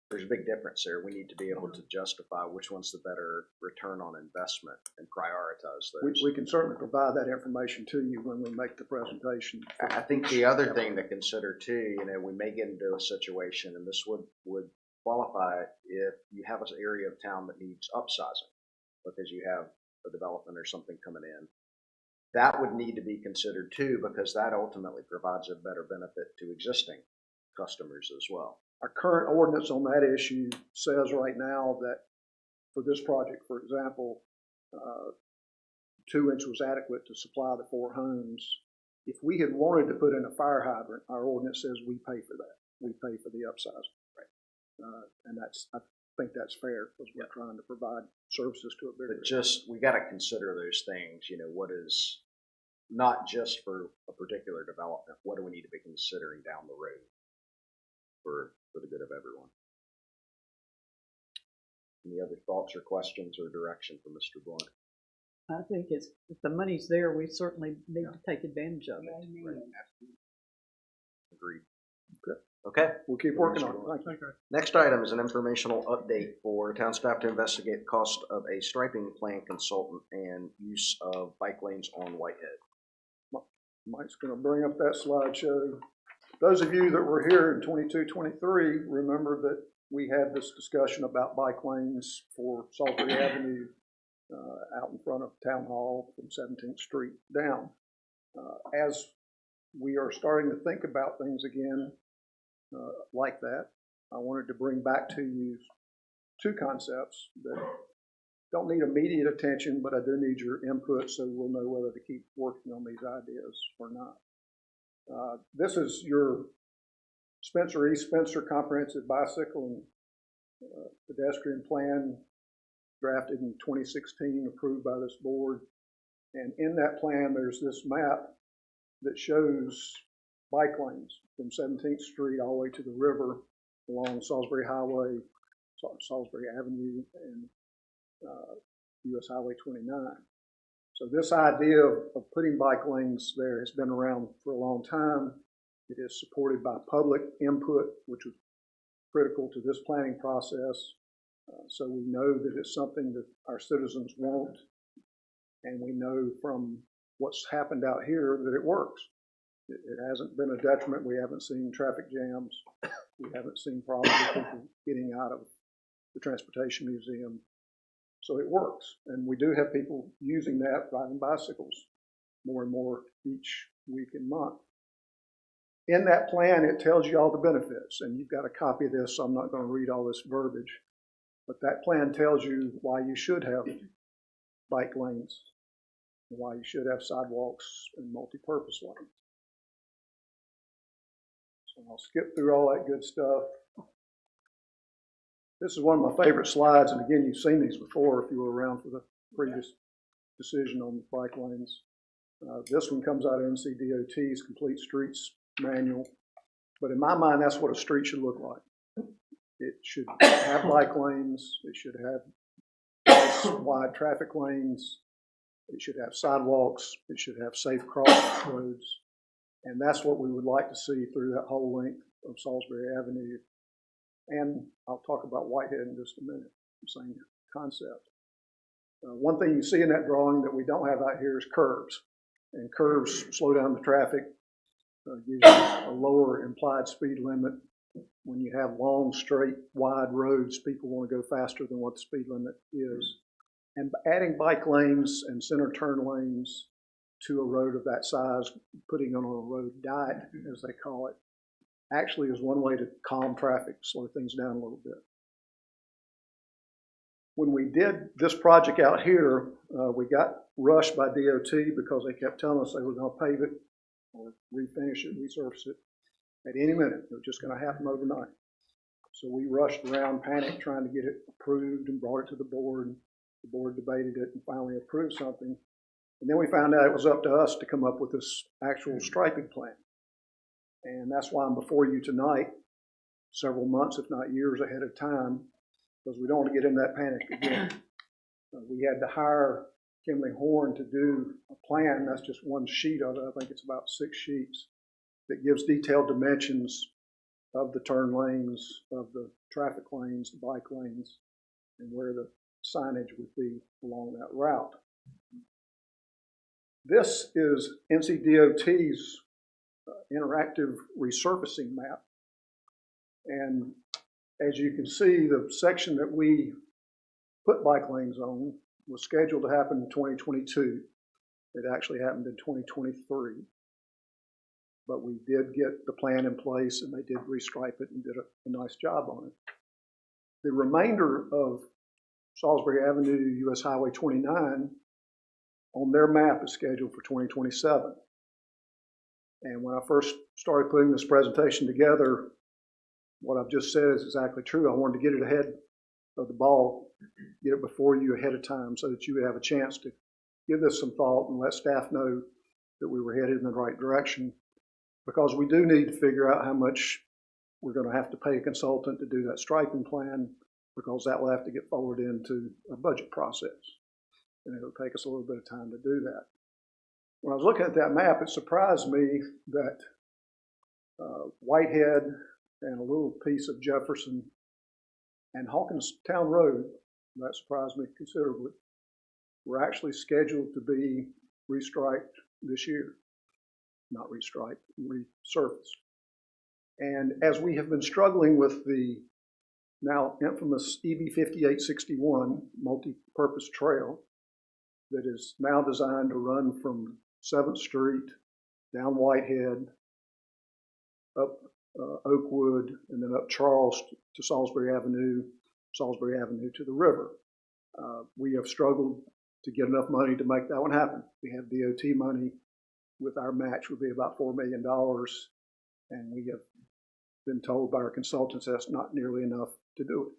There's a big difference there. We need to be able to justify which one's the better return on investment and prioritize those. We can certainly provide that information to you when we make the presentation. I think the other thing to consider too, we may get into a situation, and this would qualify if you have an area of town that needs upsizing because you have a development or something coming in. That would need to be considered too, because that ultimately provides a better benefit to existing customers as well. Our current ordinance on that issue says right now that for this project, for example, 2-inch was adequate to supply the 4 homes. If we had wanted to put in a fire hydrant, our ordinance says we pay for that. We pay for the upsizing. Right. And I think that's fair because we're trying to provide services to a bigger. But we got to consider those things. What is not just for a particular development. What do we need to be considering down the road for the good of everyone? Any other thoughts or questions or direction from Mr. Blunt? I think if the money's there, we certainly need to take advantage of it. Right. Agreed. Good. Okay. We'll keep working on it. Thank you. Next item is an informational update for town staff to investigate the cost of a striping plan consultant and use of bike lanes on Whitehead. Mike's going to bring up that slideshow. Those of you that were here in 22-23 remember that we had this discussion about bike lanes for Salisbury Avenue out in front of Town Hall from 17th Street down. As we are starting to think about things again like that, I wanted to bring back to you 2 concepts that don't need immediate attention, but I do need your input so we'll know whether to keep working on these ideas or not. This is your Spencer East Spencer Comprehensive Bicycle and Pedestrian Plan, drafted in 2016, approved by this board. And in that plan, there's this map that shows bike lanes from 17th Street all the way to the river along Salisbury Highway, Salisbury Avenue, and US Highway 29. So this idea of putting bike lanes there has been around for a long time. It is supported by public input, which was critical to this planning process. So we know that it's something that our citizens want, and we know from what's happened out here that it works. It hasn't been a detriment. We haven't seen traffic jams. We haven't seen problems with people getting out of the Transportation Museum. So it works. And we do have people using that, riding bicycles, more and more each week and month. In that plan, it tells you all the benefits, and you've got a copy of this, so I'm not going to read all this verbiage. But that plan tells you why you should have bike lanes, and why you should have sidewalks and multi-purpose lanes. So I'll skip through all that good stuff. This is one of my favorite slides, and again, you've seen these before if you were around for the previous decision on bike lanes. This one comes out of NCDOT's Complete Streets Manual, but in my mind, that's what a street should look like. It should have bike lanes, it should have wide traffic lanes, it should have sidewalks, it should have safe cross roads, and that's what we would like to see through that whole length of Salisbury Avenue. And I'll talk about Whitehead in just a minute, same concept. One thing you see in that drawing that we don't have out here is curves. And curves slow down the traffic, gives you a lower implied speed limit. When you have long, straight, wide roads, people want to go faster than what the speed limit is. And adding bike lanes and center turn lanes to a road of that size, putting on a road diet, as they call it, actually is one way to calm traffic, slow things down a little bit. When we did this project out here, we got rushed by DOT because they kept telling us they were going to pave it or refinish it, resurface it at any minute. It was just going to happen overnight. So we rushed around, panicked, trying to get it approved and brought it to the board. The board debated it and finally approved something. And then we found out it was up to us to come up with this actual striping plan. And that's why I'm before you tonight, several months, if not years ahead of time, because we don't want to get in that panic again. We had to hire Kimley Horn to do a plan. That's just one sheet of it. I think it's about 6 sheets that gives detailed dimensions of the turn lanes, of the traffic lanes, the bike lanes, and where the signage would be along that route. This is NCDOT's interactive resurfacing map. And as you can see, the section that we put bike lanes on was scheduled to happen in 2022. It actually happened in 2023. But we did get the plan in place, and they did restripe it and did a nice job on it. The remainder of Salisbury Avenue, US Highway 29, on their map is scheduled for 2027. And when I first started putting this presentation together, what I've just said is exactly true. I wanted to get it ahead of the ball, get it before you ahead of time so that you would have a chance to give this some thought and let staff know that we were headed in the right direction, because we do need to figure out how much we're going to have to pay a consultant to do that striping plan, because that will have to get forwarded into a budget process. And it'll take us a little bit of time to do that. When I was looking at that map, it surprised me that Whitehead and a little piece of Jefferson and Hawkins Town Road, that surprised me considerably, were actually scheduled to be restriped this year. Not restriped, resurfaced. And as we have been struggling with the now infamous EB 5861 multi-purpose trail that is now designed to run from 7th Street down Whitehead, up Oakwood, and then up Charles to Salisbury Avenue to the river. We have struggled to get enough money to make that one happen. We have DOT money. With our match would be about $4 million, and we have been told by our consultants that's not nearly enough to do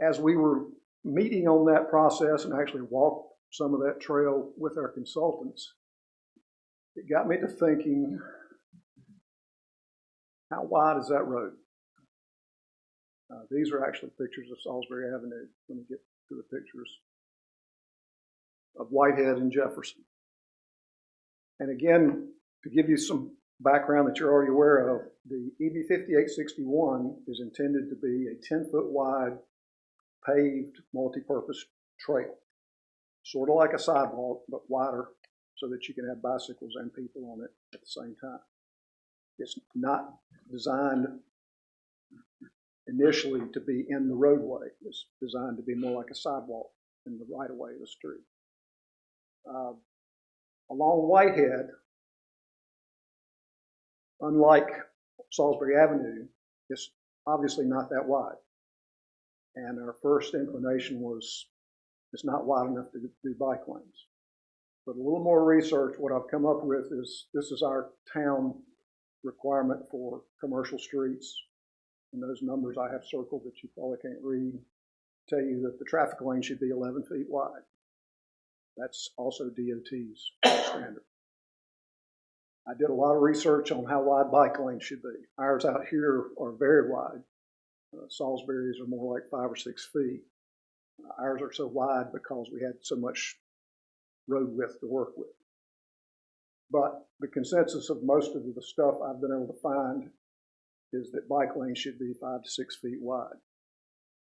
it. As we were meeting on that process and actually walked some of that trail with our consultants, it got me to thinking, how wide is that road? These are actually pictures of Salisbury Avenue. Let me get to the pictures of Whitehead and Jefferson. And again, to give you some background that you're already aware of, the EB 5861 is intended to be a 10-foot wide paved multi-purpose trail, sort of like a sidewalk, but wider so that you can have bicycles and people on it at the same time. It's not designed initially to be in the roadway. It's designed to be more like a sidewalk in the right of way of the street. Along Whitehead, unlike Salisbury Avenue, it's obviously not that wide. And our first inclination was it's not wide enough to do bike lanes. But a little more research, what I've come up with is this is our town requirement for commercial streets. And those numbers I have circled that you probably can't read tell you that the traffic lane should be 11 feet wide. That's also DOT's standard. I did a lot of research on how wide bike lanes should be. Ours out here are very wide. Salisbury's are more like 5 or 6 feet. Ours are so wide because we had so much road width to work with. But the consensus of most of the stuff I've been able to find is that bike lanes should be 5 to 6 feet wide.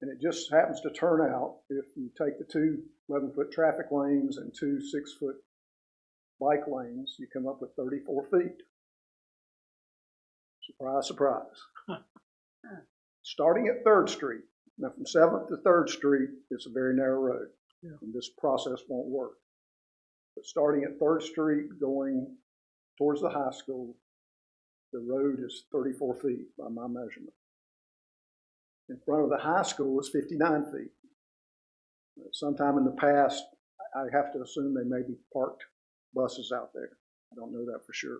And it just happens to turn out, if you take the two 11-foot traffic lanes and two 6-foot bike lanes, you come up with 34 feet. Surprise, surprise. Starting at 3rd Street. Now from 7th to 3rd Street, it's a very narrow road, and this process won't work. But starting at 3rd Street going towards the high school, the road is 34 feet by my measurement. In front of the high school is 59 feet. Sometime in the past, I have to assume they may be parked buses out there. I don't know that for sure.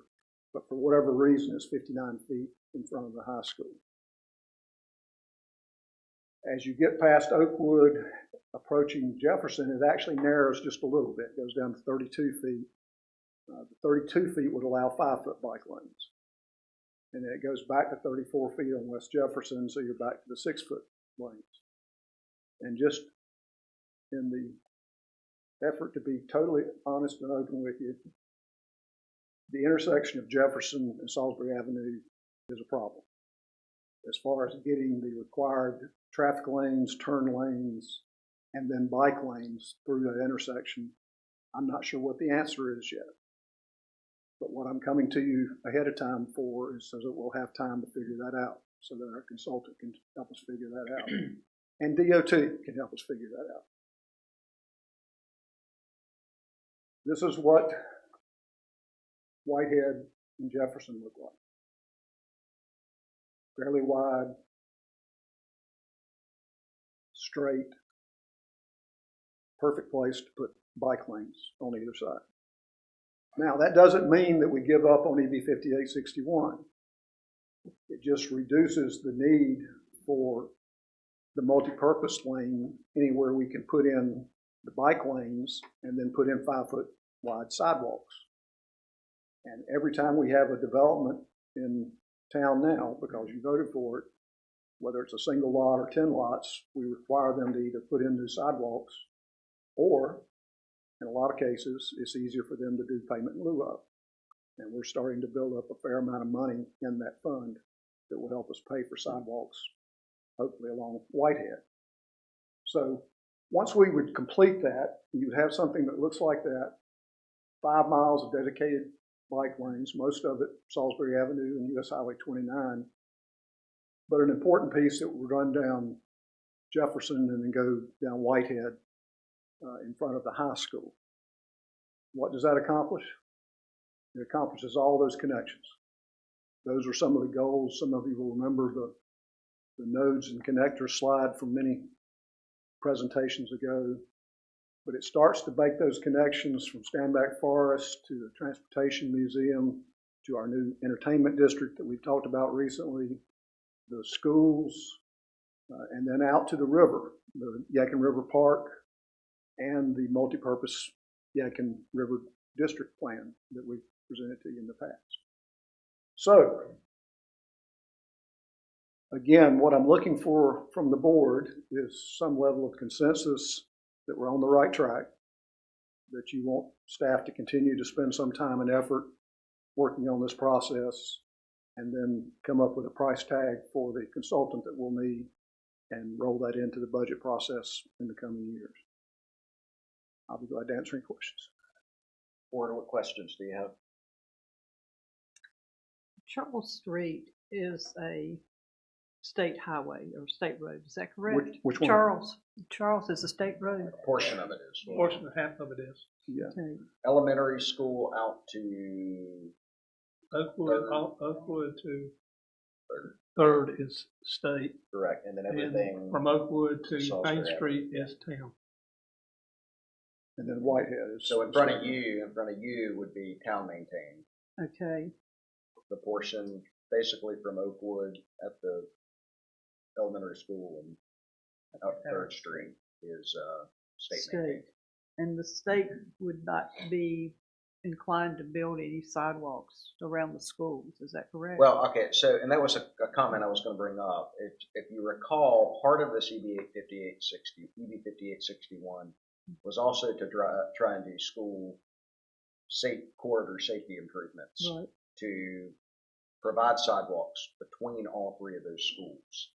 But for whatever reason, it's 59 feet in front of the high school. As you get past Oakwood, approaching Jefferson, it actually narrows just a little bit. It goes down to 32 feet. The 32 feet would allow 5-foot bike lanes. And then it goes back to 34 feet on West Jefferson, so you're back to the 6-foot lanes. And just in the effort to be totally honest and open with you, the intersection of Jefferson and Salisbury Avenue is a problem. As far as getting the required traffic lanes, turn lanes, and then bike lanes through that intersection, I'm not sure what the answer is yet. But what I'm coming to you ahead of time for is so that we'll have time to figure that out, so that our consultant can help us figure that out. And DOT can help us figure that out. This is what Whitehead and Jefferson look like. Fairly wide, straight, perfect place to put bike lanes on either side. Now, that doesn't mean that we give up on EB 5861. It just reduces the need for the multi-purpose lane anywhere we can put in the bike lanes and then put in 5-foot wide sidewalks. And every time we have a development in town now, because you voted for it, whether it's a single lot or 10 lots, we require them to either put in new sidewalks or, in a lot of cases, it's easier for them to do payment in lieu of. And we're starting to build up a fair amount of money in that fund that will help us pay for sidewalks, hopefully along Whitehead. So once we would complete that, you'd have something that looks like that, 5 miles of dedicated bike lanes, most of it Salisbury Avenue and US Highway 29, but an important piece that would run down Jefferson and then go down Whitehead in front of the high school. What does that accomplish? It accomplishes all those connections. Those are some of the goals. Some of you will remember the nodes and connectors slide from many presentations ago. But it starts to make those connections from Standback Forest to the Transportation Museum to our new entertainment district that we've talked about recently, the schools, and then out to the river, the Yadkin River Park, and the multi-purpose Yadkin River District Plan that we've presented to you in the past. So, again, what I'm looking for from the board is some level of consensus that we're on the right track, that you want staff to continue to spend some time and effort working on this process and then come up with a price tag for the consultant that we'll need and roll that into the budget process in the coming years. I'll be glad to answer any questions. Board, what questions do you have? Charles Street is a state highway or state road, is that correct? Which one? Charles is a state road. A portion of it is. Portion of half of it is. Yeah. Okay. Elementary school out to Oakwood to Third is state. correct, and then And everything from Oakwood to Salisbury Main Street is town. And then Whitehead is. So in front of you would be town maintained. Okay, The portion basically from Oakwood at the elementary school and up Third Street is state maintained. and the state would not be inclined to build any sidewalks around the schools, is that correct? Well, okay, so, and that was a comment I was gonna bring up. If you recall, part of this EB 5861 was also to try and do school corridor safety improvements Right. to provide sidewalks between all three of those schools.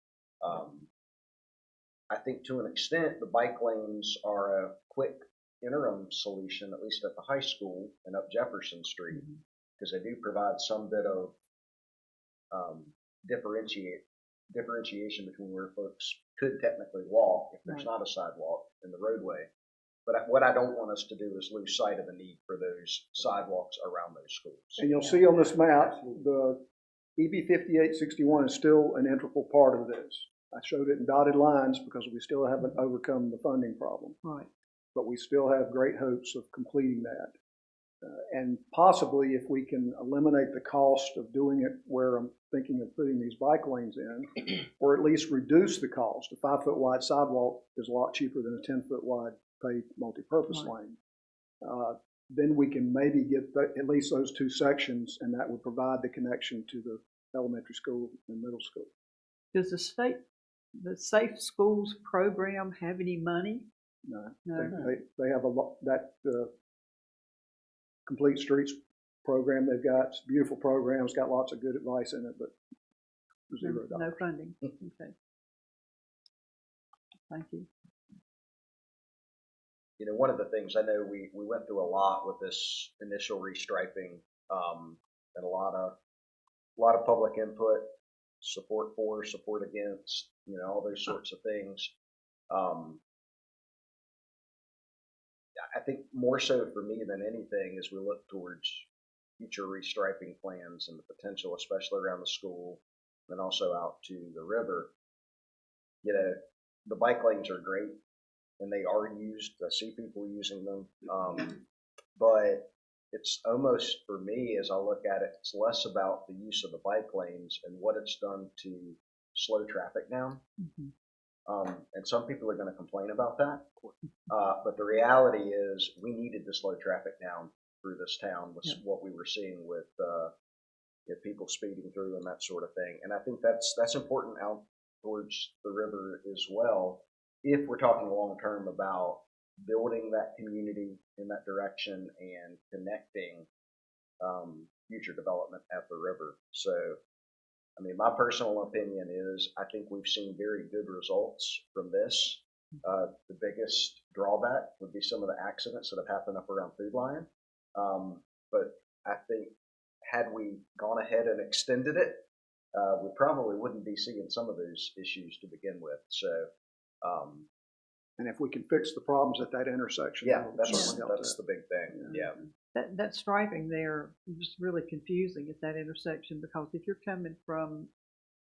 I think to an extent, the bike lanes are a quick interim solution, at least at the high school and up Jefferson Street, because they do provide some bit of differentiation between where folks could technically walk if there's not a sidewalk in the roadway. But what I don't want us to do is lose sight of the need for those sidewalks around those schools. And you'll see on this map, the EB 5861 is still an integral part of this. I showed it in dotted lines because we still haven't overcome the funding problem. Right. But we still have great hopes of completing that. And possibly if we can eliminate the cost of doing it where I'm thinking of putting these bike lanes in, or at least reduce the cost. A 5-foot wide sidewalk is a lot cheaper than a 10-foot wide paved multi-purpose lane. Then we can maybe get at least those two sections, and that would provide the connection to the elementary school and middle school. Does the Safe Schools program have any money? No, No. they have a lot, that Complete Streets program they've got, it's a beautiful program, it's got lots of good advice in it, but $0. No funding. Okay. Thank you. You know, one of the things I know we went through a lot with this initial restriping, and a lot of public input, support for, support against, you know, all those sorts of things. I think more so for me than anything as we look towards future restriping plans and the potential, especially around the school and also out to the river. You know, the bike lanes are great and they are used. I see people using them. But it's almost, for me, as I look at it, it's less about the use of the bike lanes and what it's done to slow traffic down. And some people are going to complain about that. But the reality is we needed to slow traffic down through this town with what we were seeing with people speeding through and that sort of thing. And I think that's important out towards the river as well, if we're talking long term about building that community in that direction and connecting future development at the river. So, I mean, my personal opinion is I think we've seen very good results from this. The biggest drawback would be some of the accidents that have happened up around Food Lion. But I think had we gone ahead and extended it, we probably wouldn't be seeing some of those issues to begin with. So, and if we can fix the problems at that intersection, that's the big thing. Yeah. That striping there is really confusing at that intersection, because if you're coming from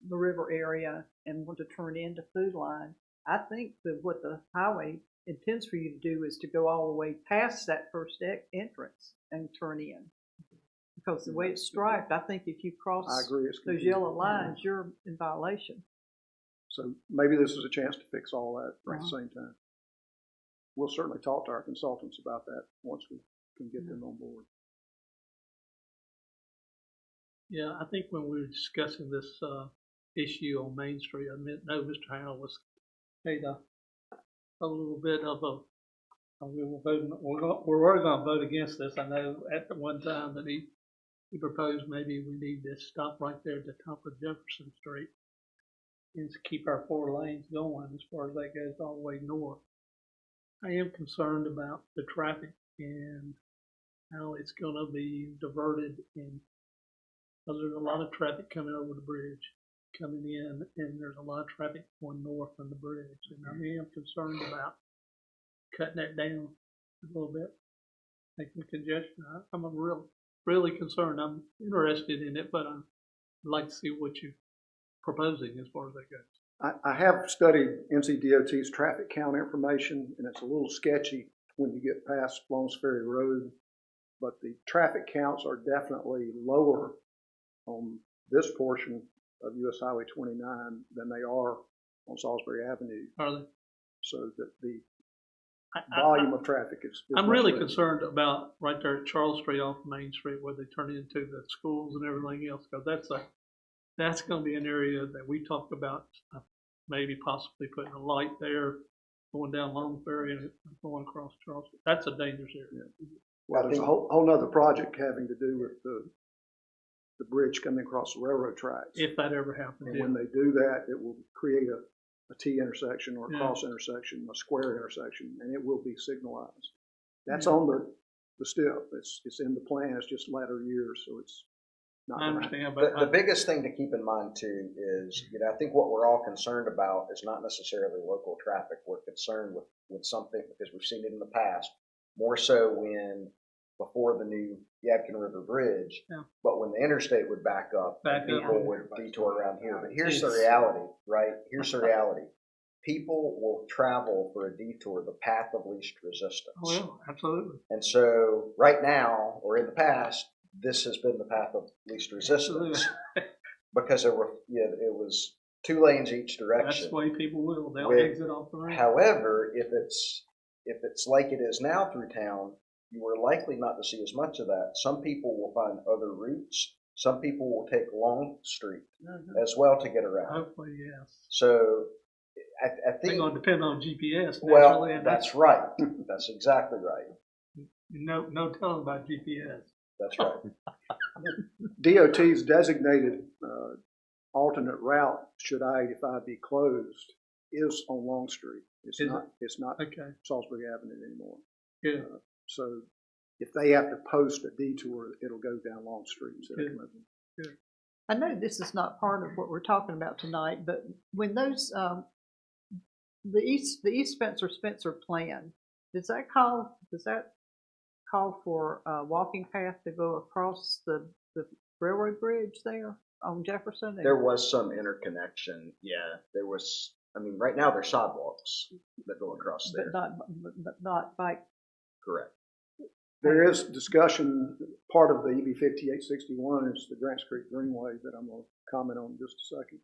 the river area and want to turn into Food Line, I think that what the highway intends for you to do is to go all the way past that first entrance and turn in. Because the way it's striped, I think if you cross those yellow lines, you're in violation. So maybe this is a chance to fix all that at the same time. We'll certainly talk to our consultants about that once we can get them on board. Yeah, I think when we were discussing this issue on Main Street, I know Mr. Howell was made a little bit of we were going to vote against this. I know at the one time that he he proposed maybe we need to stop right there at the top of Jefferson Street and to keep our 4 lanes going as far as that goes all the way north. I am concerned about the traffic and how it's gonna be diverted, and because there's a lot of traffic coming over the bridge, coming in, and there's a lot of traffic going north on the bridge, and I am concerned about cutting that down a little bit, making congestion. I'm really concerned. I'm interested in it, but I'd like to see what you're proposing as far as that goes. I have studied NCDOT's traffic count information, and it's a little sketchy when you get past Longs Ferry Road, but the traffic counts are definitely lower on this portion of US Highway 29 than they are on Salisbury Avenue. Are they? So that the volume of traffic is I'm much really less. concerned about right there at Charles Street off Main Street where they turn into the schools and everything else, because that's going to be an area that we talked about, maybe possibly putting a light there, going down Long Ferry and going across Charles Street. That's a dangerous area. Well, there's a whole nother project having to do with the bridge coming across the railroad tracks. If that ever happens. And when they do that, it will create a T intersection or a Yeah. cross intersection, a square intersection, and it will be signalized. That's Yeah. on the STIP. It's in the plan. It's just latter years, so it's not. I understand, but The biggest thing to keep in mind too is, I think what we're all concerned about is not necessarily local traffic. We're concerned with something because we've seen it in the past, more so before the new Yadkin River Bridge, Yeah. but when the interstate would back up, people would detour around here. But here's the reality, right? Here's the reality. People will travel for a detour the path of least resistance. well, absolutely. And so right now, or in the past, this has been the path of least resistance because it was 2 lanes each direction. That's the way people will. They'll With- exit off the ramp. However, if it's like it is now through town, you are likely not to see as much of that. Some people will find other routes. Some people will take Long Street as well to get around. Hopefully, yes. So I They're think, going to depend on GPS. well, naturally, and that's right. That's exactly right. no telling about GPS. That's right. DOT's designated alternate route should I-85 be closed is on Long Street. It's Is not Okay, Salisbury Avenue anymore. good. So if they have to post a detour, it'll go down Long Street instead of Good. coming. I know this is not part of what we're talking about tonight, but when those, the East Spencer plan, does that call for a walking path to go across the railroad bridge there on Jefferson? There was some interconnection. Yeah, there was. I mean, right now there's sidewalks that go across there. But not bike. Correct. There is discussion, part of the EB 5861 is the Grants Creek Greenway that I'm going to comment on in just a second.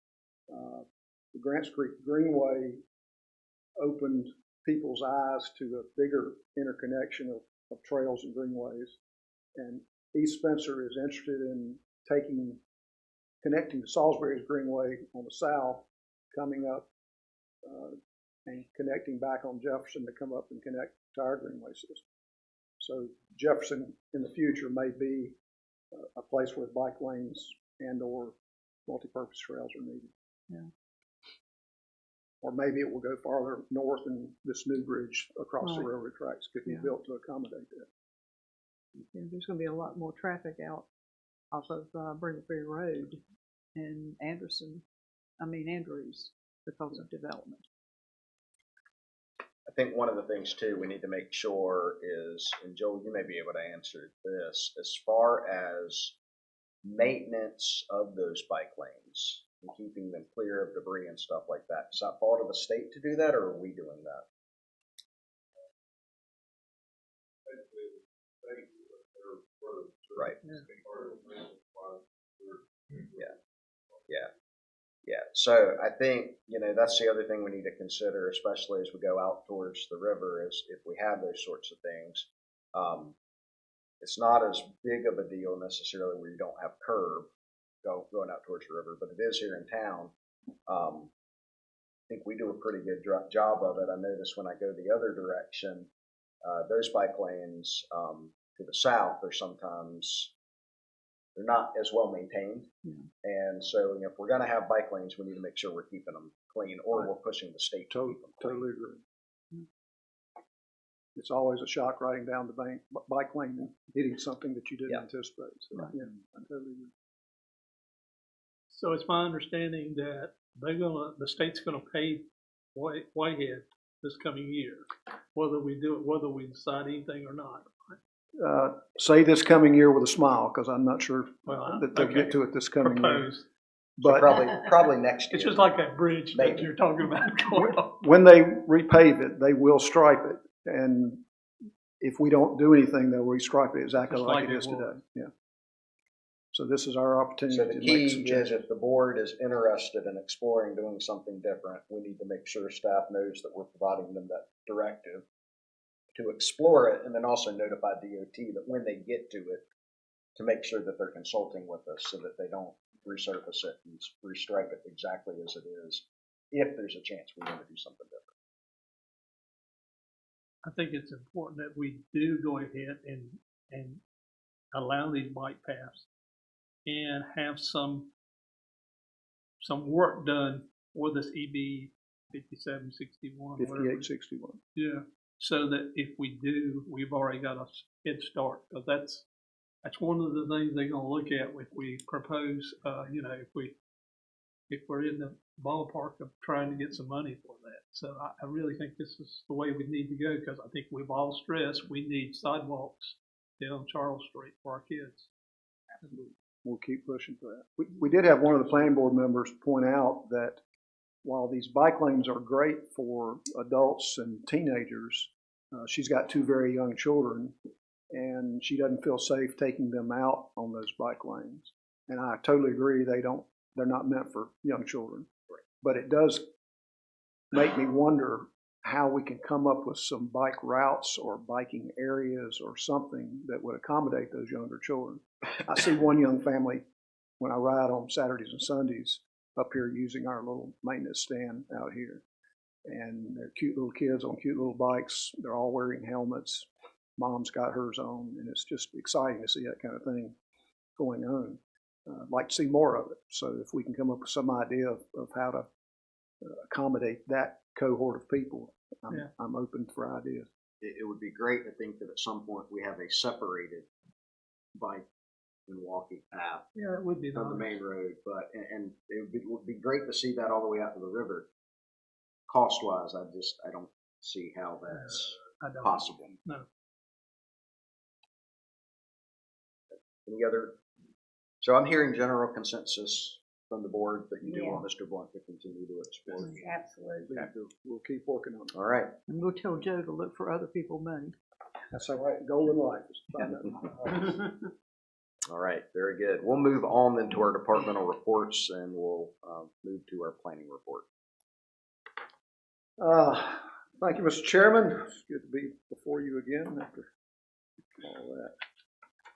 The Grants Creek Greenway opened people's eyes to a bigger interconnection of trails and greenways. And East Spencer is interested in connecting to Salisbury's Greenway on the south, coming up and connecting back on Jefferson to come up and connect to our Greenway system. So Jefferson in the future may be a place where bike lanes and or multi-purpose trails are needed. Yeah. Or maybe it will go farther north and this new bridge across the Right. railroad tracks could be Yeah. built to accommodate that. Yeah, there's going to be a lot more traffic out off of Brigham Ferry Road and Andrews because of development. I think one of the things too we need to make sure is, and Joel, you may be able to answer this, as far as maintenance of those bike lanes and keeping them clear of debris and stuff like that. Does that fall to the state to do that, or are we doing that? Right. Yeah. So I think, that's the other thing we need to consider, especially as we go out towards the river, is if we have those sorts of things. It's not as big of a deal necessarily where you don't have curb going out towards the river, but it is here in town. I think we do a pretty good job of it. I notice when I go the other direction, those bike lanes to the south are sometimes they're not as well maintained. And so, you know, if we're going to have bike lanes, we need to make sure we're keeping them clean, or we're pushing the state to keep them clean. Totally agree. It's always a shock riding down the bike lane and hitting something that you didn't anticipate. So, yeah, I totally agree. So it's my understanding that the state's gonna pay Whitehead this coming year, whether we decide anything or not. Say this coming year with a smile, because I'm not sure Well, that they'll get to it this coming year. Proposed. But Probably next year. It's just like that bridge that Maybe. you're talking about going on. when they repave it, they will stripe it, and if we don't do anything, they'll restripe it exactly Just like like it it is was. today. Yeah. So this is our opportunity So the to make some key is, changes. if the board is interested in exploring doing something different, we need to make sure staff knows that we're providing them that directive to explore it, and then also notify DOT that when they get to it, to make sure that they're consulting with us so that they don't resurface it and restripe it exactly as it is, if there's a chance we want to do something different. I think it's important that we do go ahead and allow these bike paths and have some work done for this EB 5761. 5861. Yeah, so that if we do, we've already got a head start, because that's one of the things they're gonna look at if we propose, you know, if we're in the ballpark of trying to get some money for that. So I really think this is the way we need to go, because I think we've all stressed we need sidewalks down Charles Street for our kids. We'll keep pushing for that. We did have one of the planning board members point out that while these bike lanes are great for adults and teenagers, she's got two very young children, and she doesn't feel safe taking them out on those bike lanes. And I totally agree, they're not meant for young children. But it does make me wonder how we can come up with some bike routes or biking areas or something that would accommodate those younger children. I see one young family when I ride on Saturdays and Sundays up here using our little maintenance stand out here. And they're cute little kids on cute little bikes. They're all wearing helmets. Mom's got hers on, and it's just exciting to see that kind of thing going on. I'd like to see more of it. So if we can come up with some idea of how to accommodate that cohort of people, I'm open for ideas. It would be great, I think, that at some point we have a separated bike and walking path Yeah, it would be on the main road, but and it would be great to see that all the way out to the river. Cost-wise, I don't see how that's possible. No. Any other? So I'm hearing general consensus from the board that you do want Mr. Blunt to continue to explore. Absolutely. We'll keep working on it. All right. And we'll tell Joe to look for other people's money. That's all right. Goal in life is to find that. All right, very good. We'll move on then to our departmental reports, and we'll move to our planning report. Thank you, Mr. Chairman. It's good to be before you again after all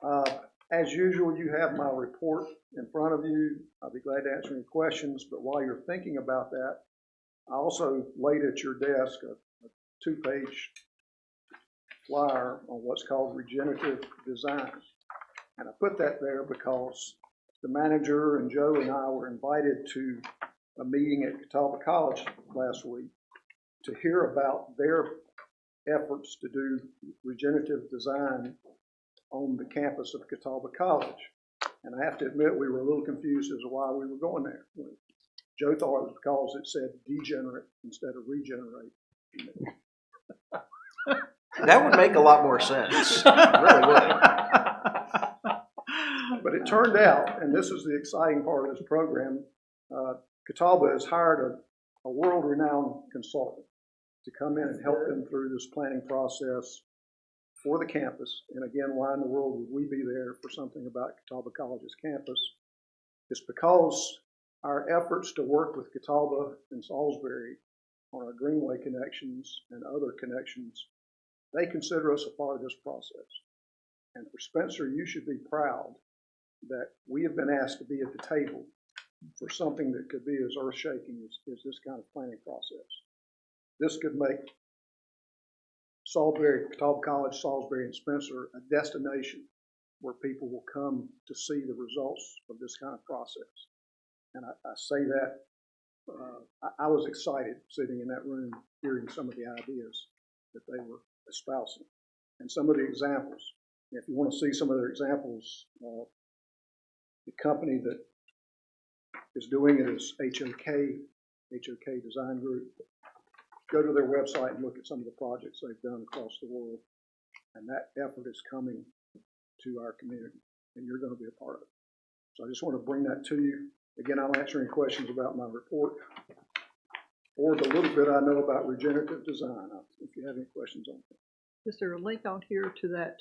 that. As usual, you have my report in front of you. I'll be glad to answer any questions, but while you're thinking about that, I also laid at your desk a 2-page flyer on what's called regenerative design. And I put that there because the manager and Joe and I were invited to a meeting at Catawba College last week to hear about their efforts to do regenerative design on the campus of Catawba College. And I have to admit, we were a little confused as to why we were going there. Joe thought it was because it said degenerate instead of regenerate. That would make a lot more sense. It really would. But it turned out, and this is the exciting part of this program, Catawba has hired a world-renowned consultant to come in and help them through this planning process for the campus. And again, why in the world would we be there for something about Catawba College's campus? It's because our efforts to work with Catawba and Salisbury on our Greenway connections and other connections, they consider us a part of this process. And for Spencer, you should be proud that we have been asked to be at the table for something that could be as earth-shaking as this kind of planning process. This could make Salisbury, Catawba College, Salisbury, and Spencer a destination where people will come to see the results of this kind of process. And I say that, I was excited sitting in that room hearing some of the ideas that they were espousing and some of the examples. If you want to see some of their examples, the company that is doing it is HOK Design Group. Go to their website and look at some of the projects they've done across the world. And that effort is coming to our community, and you're going to be a part of it. So I just want to bring that to you. Again, I'll answer any questions about my report or the little bit I know about regenerative design, if you have any questions on that. Is there a link on here to that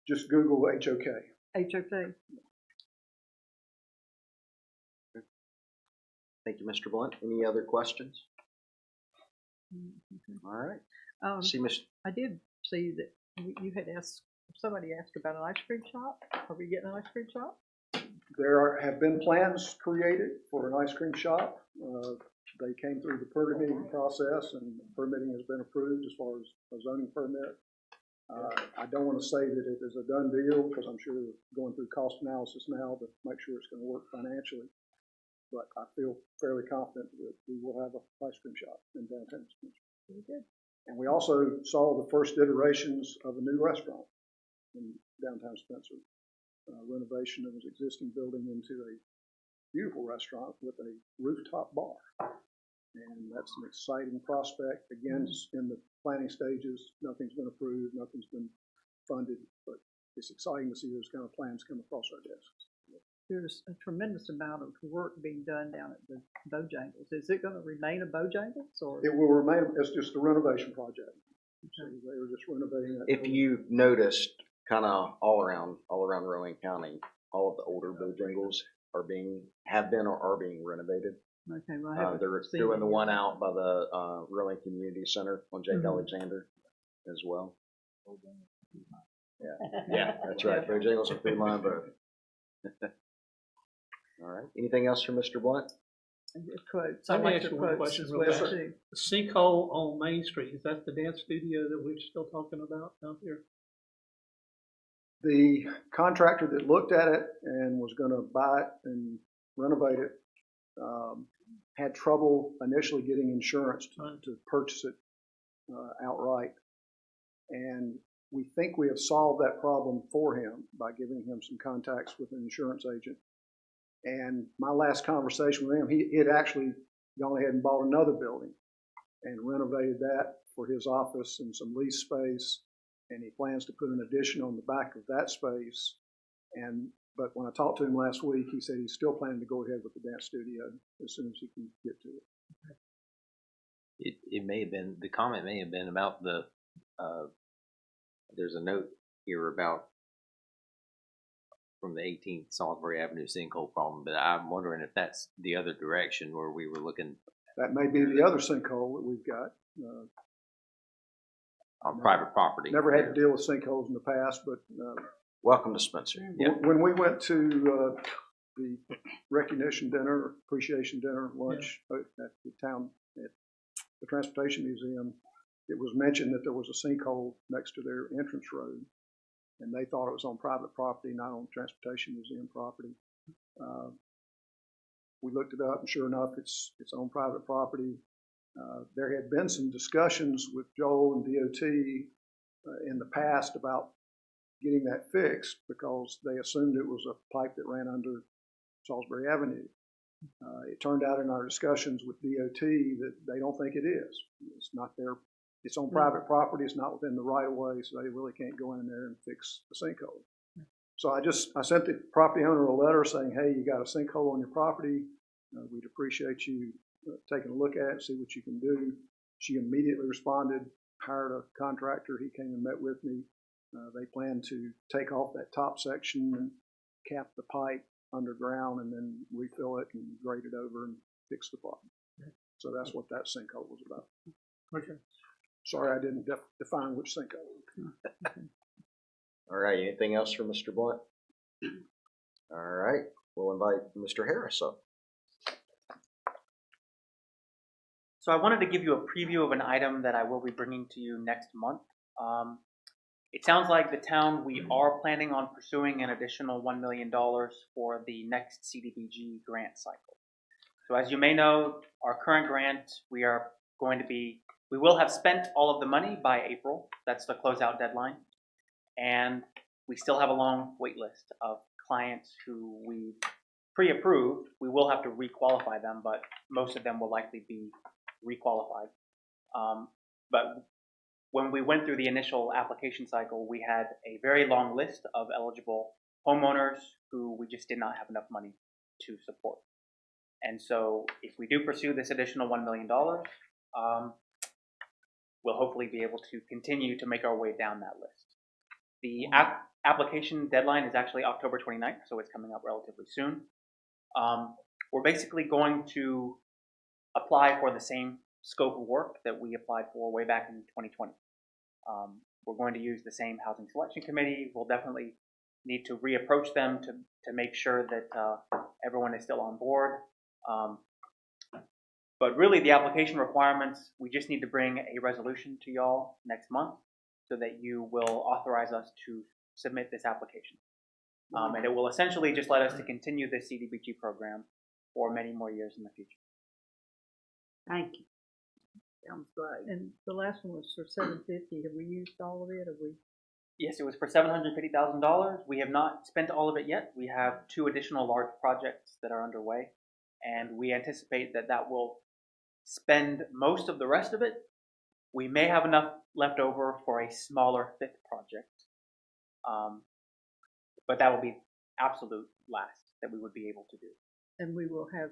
Just Google HOK. HOK? Thank you, Mr. Blunt. Any other questions? Okay. All right. See, Ms. I did see that you had asked, somebody asked about an ice cream shop. Are we getting an ice cream shop? There have been plans created for an ice cream shop. They came through the permitting process, and the permitting has been approved as far as a zoning permit. I don't want to say that it is a done deal because I'm sure we're going through cost analysis now to make sure it's going to work financially. But I feel fairly confident that we will have an ice cream shop in downtown Spencer. Very good. And we also saw the first iterations of a new restaurant in downtown Spencer. Renovation of an existing building into a beautiful restaurant with a rooftop bar. And that's an exciting prospect. Again, it's in the planning stages. Nothing's been approved, nothing's been funded, but it's exciting to see those kind of plans come across our desks. There's a tremendous amount of work being done down at the Bojangles. Is it going to remain a Bojangles, or? It will remain, it's just a renovation project. So they were just renovating that. If you've noticed, kind of all around Rowan County, all of the older Bojangles have been or are being renovated. Okay, well, I haven't they're seen doing it the yet. one out by the Rowan Community Center on Jake Alexander as well. Yeah, that's right. Bojangles and Food Line both. All right. Anything else from Mr. Blunt? Quotes. Let I me like ask the you one quotes question as real well quick. too. The sinkhole on Main Street, is that the dance studio that we're still talking about down here? The contractor that looked at it and was going to buy it and renovate it had trouble initially getting insurance to purchase it outright. And we think we have solved that problem for him by giving him some contacts with an insurance agent. And my last conversation with him, he had actually gone ahead and bought another building and renovated that for his office and some lease space. And he plans to put an addition on the back of that space. But when I talked to him last week, he said he's still planning to go ahead with the dance studio as soon as he can get to it. It may have been, the comment may have been about the, there's a note here about from the 18th Salisbury Avenue sinkhole problem, but I'm wondering if that's the other direction where we were looking. That may be the other sinkhole that we've got. On private property. Never had to deal with sinkholes in the past, but Welcome to Spencer. when we went to the recognition dinner, appreciation dinner, lunch at the town, at the Transportation Museum, it was mentioned that there was a sinkhole next to their entrance road, and they thought it was on private property, not on Transportation Museum property. We looked it up, and sure enough, it's on private property. There had been some discussions with Joel and DOT in the past about getting that fixed because they assumed it was a pipe that ran under Salisbury Avenue. It turned out in our discussions with DOT that they don't think it is. It's not their, it's on private property, it's not within the right of way, so they really can't go in there and fix the sinkhole. So I sent the property owner a letter saying, hey, you got a sinkhole on your property. We'd appreciate you taking a look at it, see what you can do. She immediately responded, hired a contractor. He came and met with me. They plan to take off that top section and cap the pipe underground and then refill it and grade it over and fix the problem. So that's what that sinkhole was about. Okay. Sorry I didn't define which sinkhole. All right. Anything else from Mr. Blunt? All right. We'll invite Mr. Harris up. So I wanted to give you a preview of an item that I will be bringing to you next month. It sounds like the town, we are planning on pursuing an additional $1 million for the next CDBG grant cycle. So as you may know, our current grant, we will have spent all of the money by April. That's the closeout deadline. And we still have a long wait list of clients who we pre-approved. We will have to requalify them, but most of them will likely be requalified. But when we went through the initial application cycle, we had a very long list of eligible homeowners who we just did not have enough money to support. And so if we do pursue this additional $1 million, we'll hopefully be able to continue to make our way down that list. The application deadline is actually October 29th, so it's coming up relatively soon. We're basically going to apply for the same scope of work that we applied for way back in 2020. We're going to use the same housing selection committee. We'll definitely need to reapproach them to make sure that everyone is still on board. But really the application requirements, we just need to bring a resolution to y'all next month so that you will authorize us to submit this application. And it will essentially just let us to continue this CDBG program for many more years in the future. Thank you. Sounds great. And the last one was for $750. Have we used all of it? Have we? Yes, it was for $750,000. We have not spent all of it yet. We have 2 additional large projects that are underway, and we anticipate that that will spend most of the rest of it. We may have enough left over for a smaller 5th project, but that will be absolute last that we would be able to do. And we will have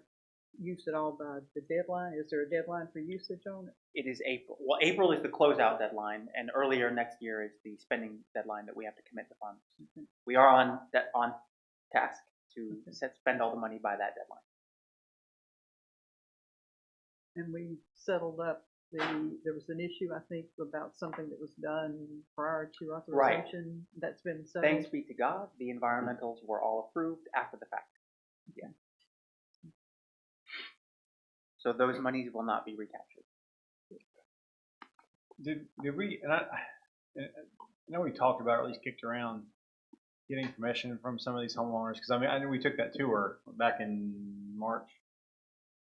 used it all by the deadline? Is there a deadline for usage on it? It is April. Well, April is the closeout deadline, and earlier next year is the spending deadline that we have to commit the funds. We are on task to spend all the money by that deadline. And we settled up there was an issue, I think, about something that was done prior to authorization. Right. That's been settled. Thanks be to God, the environmentals were all approved after the fact. Yeah. So those monies will not be recaptured. Did we, and I know we talked about, or at least kicked around, getting permission from some of these homeowners, because I mean, I know we took that tour back in March,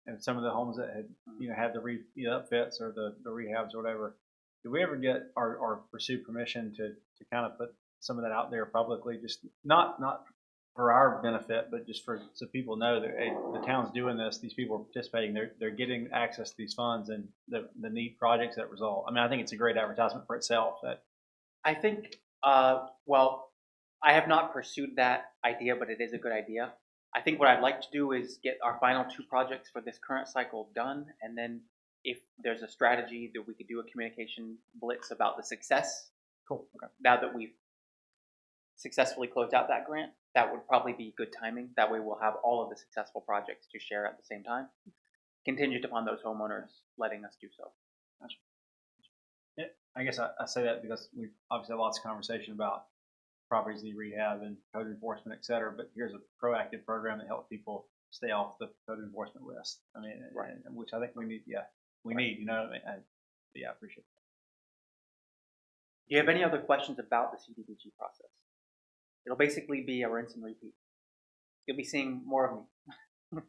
and some of the homes that had, had the upfits or the rehabs or whatever. Did we ever get or pursue permission to kind of put some of that out there publicly, just not for our benefit, but just so people know that, hey, the town's doing this, these people are participating, they're getting access to these funds and the neat projects that result. I mean, I think it's a great advertisement for itself. I think, well, I have not pursued that idea, but it is a good idea. I think what I'd like to do is get our final 2 projects for this current cycle done, and then if there's a strategy that we could do a communication blitz about the success. Cool. Okay. Now that we've successfully closed out that grant, that would probably be good timing. That way we'll have all of the successful projects to share at the same time, contingent upon those homeowners letting us do so. Gotcha. Yeah, I guess I say that because we've obviously had lots of conversation about properties need rehab and code enforcement, et cetera, but here's a proactive program that helps people stay off the code enforcement list. I mean, right. Which I think we need, we need, you know what I mean? I appreciate that. Do you have any other questions about the CDBG process? It'll basically be a rinse and repeat. You'll be seeing more of me.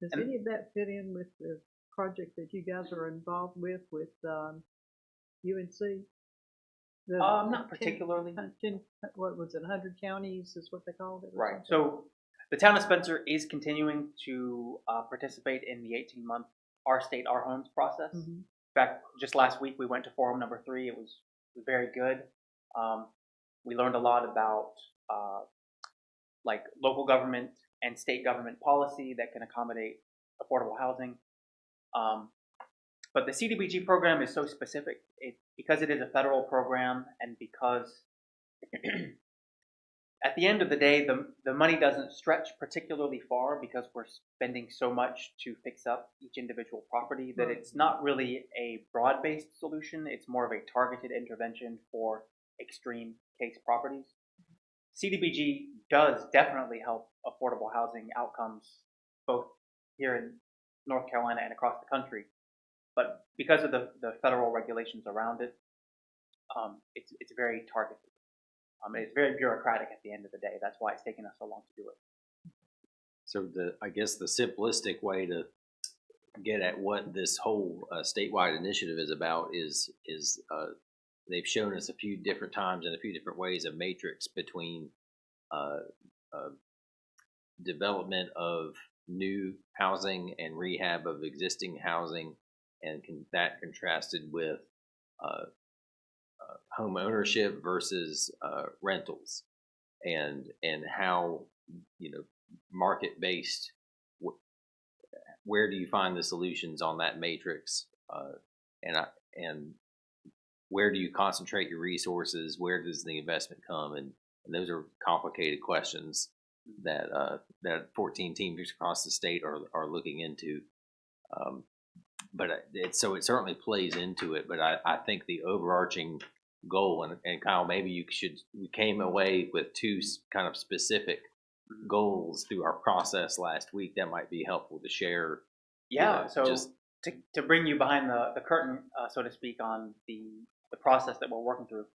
Does any of that fit in with the project that you guys are involved with UNC? Not particularly. What was it, 100 counties is what they called it? Right. So the town of Spencer is continuing to participate in the 18-month Our State, Our Homes process. Mm-hmm. In fact, just last week we went to forum number 3. It was very good. We learned a lot about like local government and state government policy that can accommodate affordable housing. But the CDBG program is so specific because it is a federal program, and because at the end of the day, the money doesn't stretch particularly far because we're spending so much to fix up each individual property that it's not really a broad-based solution. It's more of a targeted intervention for extreme case properties. CDBG does definitely help affordable housing outcomes both here in North Carolina and across the country. But because of the federal regulations around it, it's very targeted. It's very bureaucratic at the end of the day. That's why it's taken us so long to do it. So I guess the simplistic way to get at what this whole statewide initiative is about is they've shown us a few different times in a few different ways a matrix between development of new housing and rehab of existing housing, and that contrasted with home ownership versus rentals, and how, you know, market based. Where do you find the solutions on that matrix, and where do you concentrate your resources? Where does the investment come? And those are complicated questions that 14 teams across the state are looking into. But it certainly plays into it. But I think the overarching goal, and Kyle, maybe we came away with two kind of specific goals through our process last week that might be helpful to share. Yeah, so to bring you behind the curtain, so to speak, on the process that we're working through.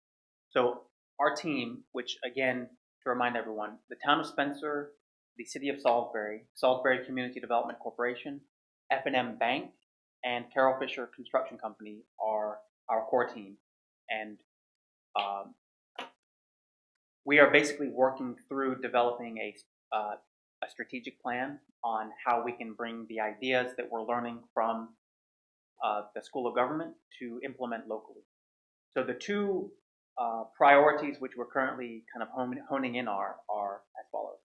So our team, which again, to remind everyone, the town of Spencer, the city of Salisbury, Salisbury Community Development Corporation, F&M Bank, and Carroll Fisher Construction Company are our core team. And we are basically working through developing a strategic plan on how we can bring the ideas that we're learning from the School of Government to implement locally. So the two priorities which we're currently kind of honing in are as follows.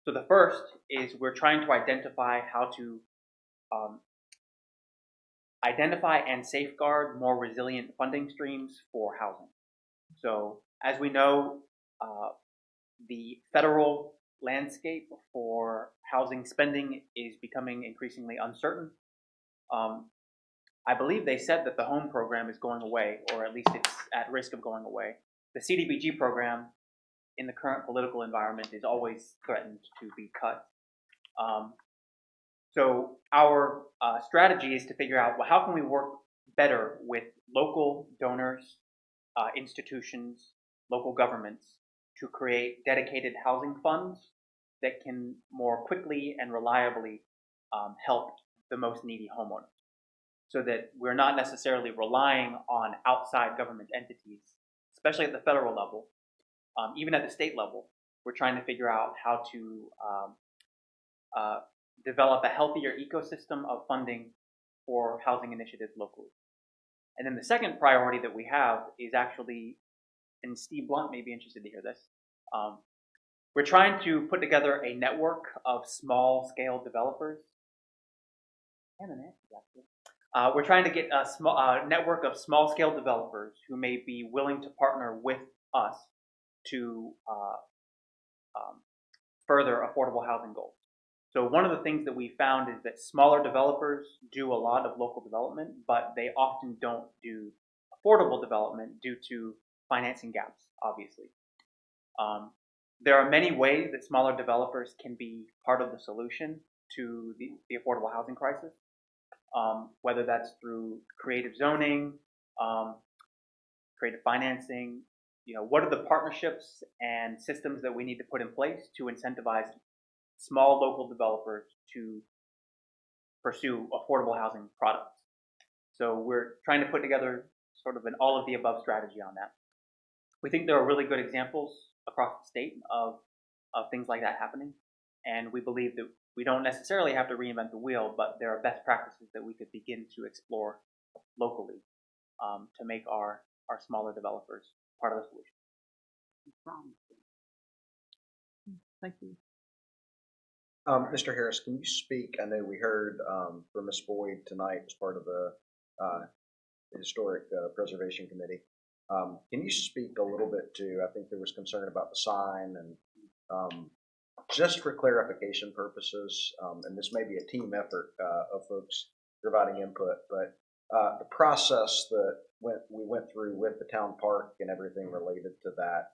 So the first is we're trying to identify how to identify and safeguard more resilient funding streams for housing. So as we know, the federal landscape for housing spending is becoming increasingly uncertain. I believe they said that the home program is going away, or at least it's at risk of going away. The CDBG program in the current political environment is always threatened to be cut. So our strategy is to figure out, well, how can we work better with local donors, institutions, local governments to create dedicated housing funds that can more quickly and reliably help the most needy homeowners, so that we're not necessarily relying on outside government entities, especially at the federal level. Even at the state level, we're trying to figure out how to develop a healthier ecosystem of funding for housing initiatives locally. And then the second priority that we have is actually, and Steve Blunt may be interested to hear this, we're trying to put together a network of small-scale developers. We're trying to get a network of small-scale developers who may be willing to partner with us to further affordable housing goals. So one of the things that we found is that smaller developers do a lot of local development, but they often don't do affordable development due to financing gaps, obviously. There are many ways that smaller developers can be part of the solution to the affordable housing crisis, whether that's through creative zoning, creative financing. You know, what are the partnerships and systems that we need to put in place to incentivize small local developers to pursue affordable housing products? So we're trying to put together sort of an all of the above strategy on that. We think there are really good examples across the state of things like that happening. And we believe that we don't necessarily have to reinvent the wheel, but there are best practices that we could begin to explore locally to make our smaller developers part of the solution. Thank you. Mr. Harris, can you speak? I know we heard from Ms. Boyd tonight as part of the Historic Preservation Committee. Can you speak a little bit to, I think there was concern about the sign, and just for clarification purposes, and this may be a team effort of folks providing input, but the process that we went through with the town park and everything related to that.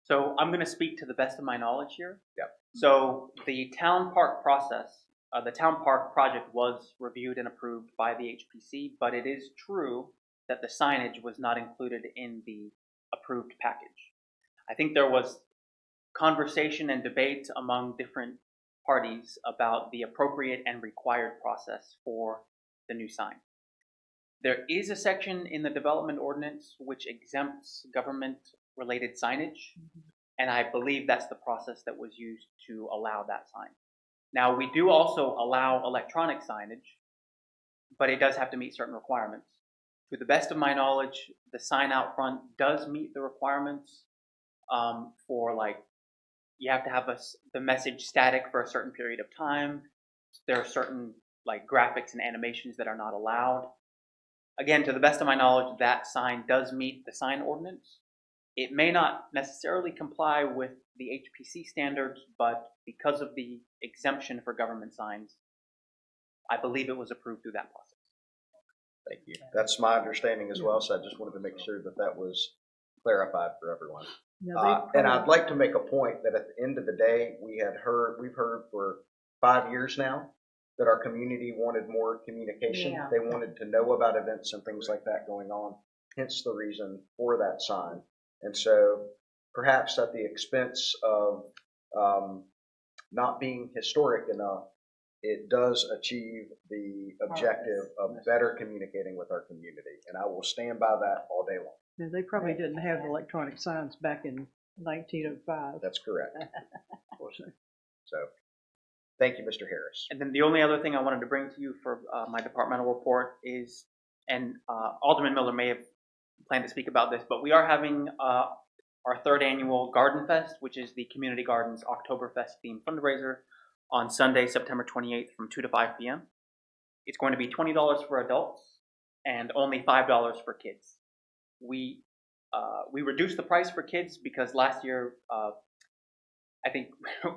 So I'm going to speak to the best of my knowledge here. Yep. So the town park process, the town park project was reviewed and approved by the HPC, but it is true that the signage was not included in the approved package. I think there was conversation and debate among different parties about the appropriate and required process for the new sign. There is a section in the development ordinance which exempts government-related signage, and I believe that's the process that was used to allow that sign. Now, we do also allow electronic signage, but it does have to meet certain requirements. To the best of my knowledge, the sign out front does meet the requirements for, like, you have to have the message static for a certain period of time. There are certain like graphics and animations that are not allowed. Again, to the best of my knowledge, that sign does meet the sign ordinance. It may not necessarily comply with the HPC standards, but because of the exemption for government signs, I believe it was approved through that process. Thank you. That's my understanding as well, so I just wanted to make sure that that was clarified for everyone. And I'd like to make a point that at the end of the day, we've heard for 5 years now that our community wanted more communication. Yeah. They wanted to know about events and things like that going on, hence the reason for that sign. And so perhaps at the expense of not being historic enough, it does achieve the objective of better communicating with our community. And I will stand by that all day long. Yeah, they probably didn't have electronic signs back in 1905. That's correct. So, thank you, Mr. Harris. And then the only other thing I wanted to bring to you for my departmental report is, and Alderman Miller may have planned to speak about this, but we are having our 3rd annual Garden Fest, which is the Community Gardens Oktoberfest themed fundraiser, on Sunday, September 28th from 2 to 5 p.m. It's going to be $20 for adults and only $5 for kids. We reduced the price for kids because last year I think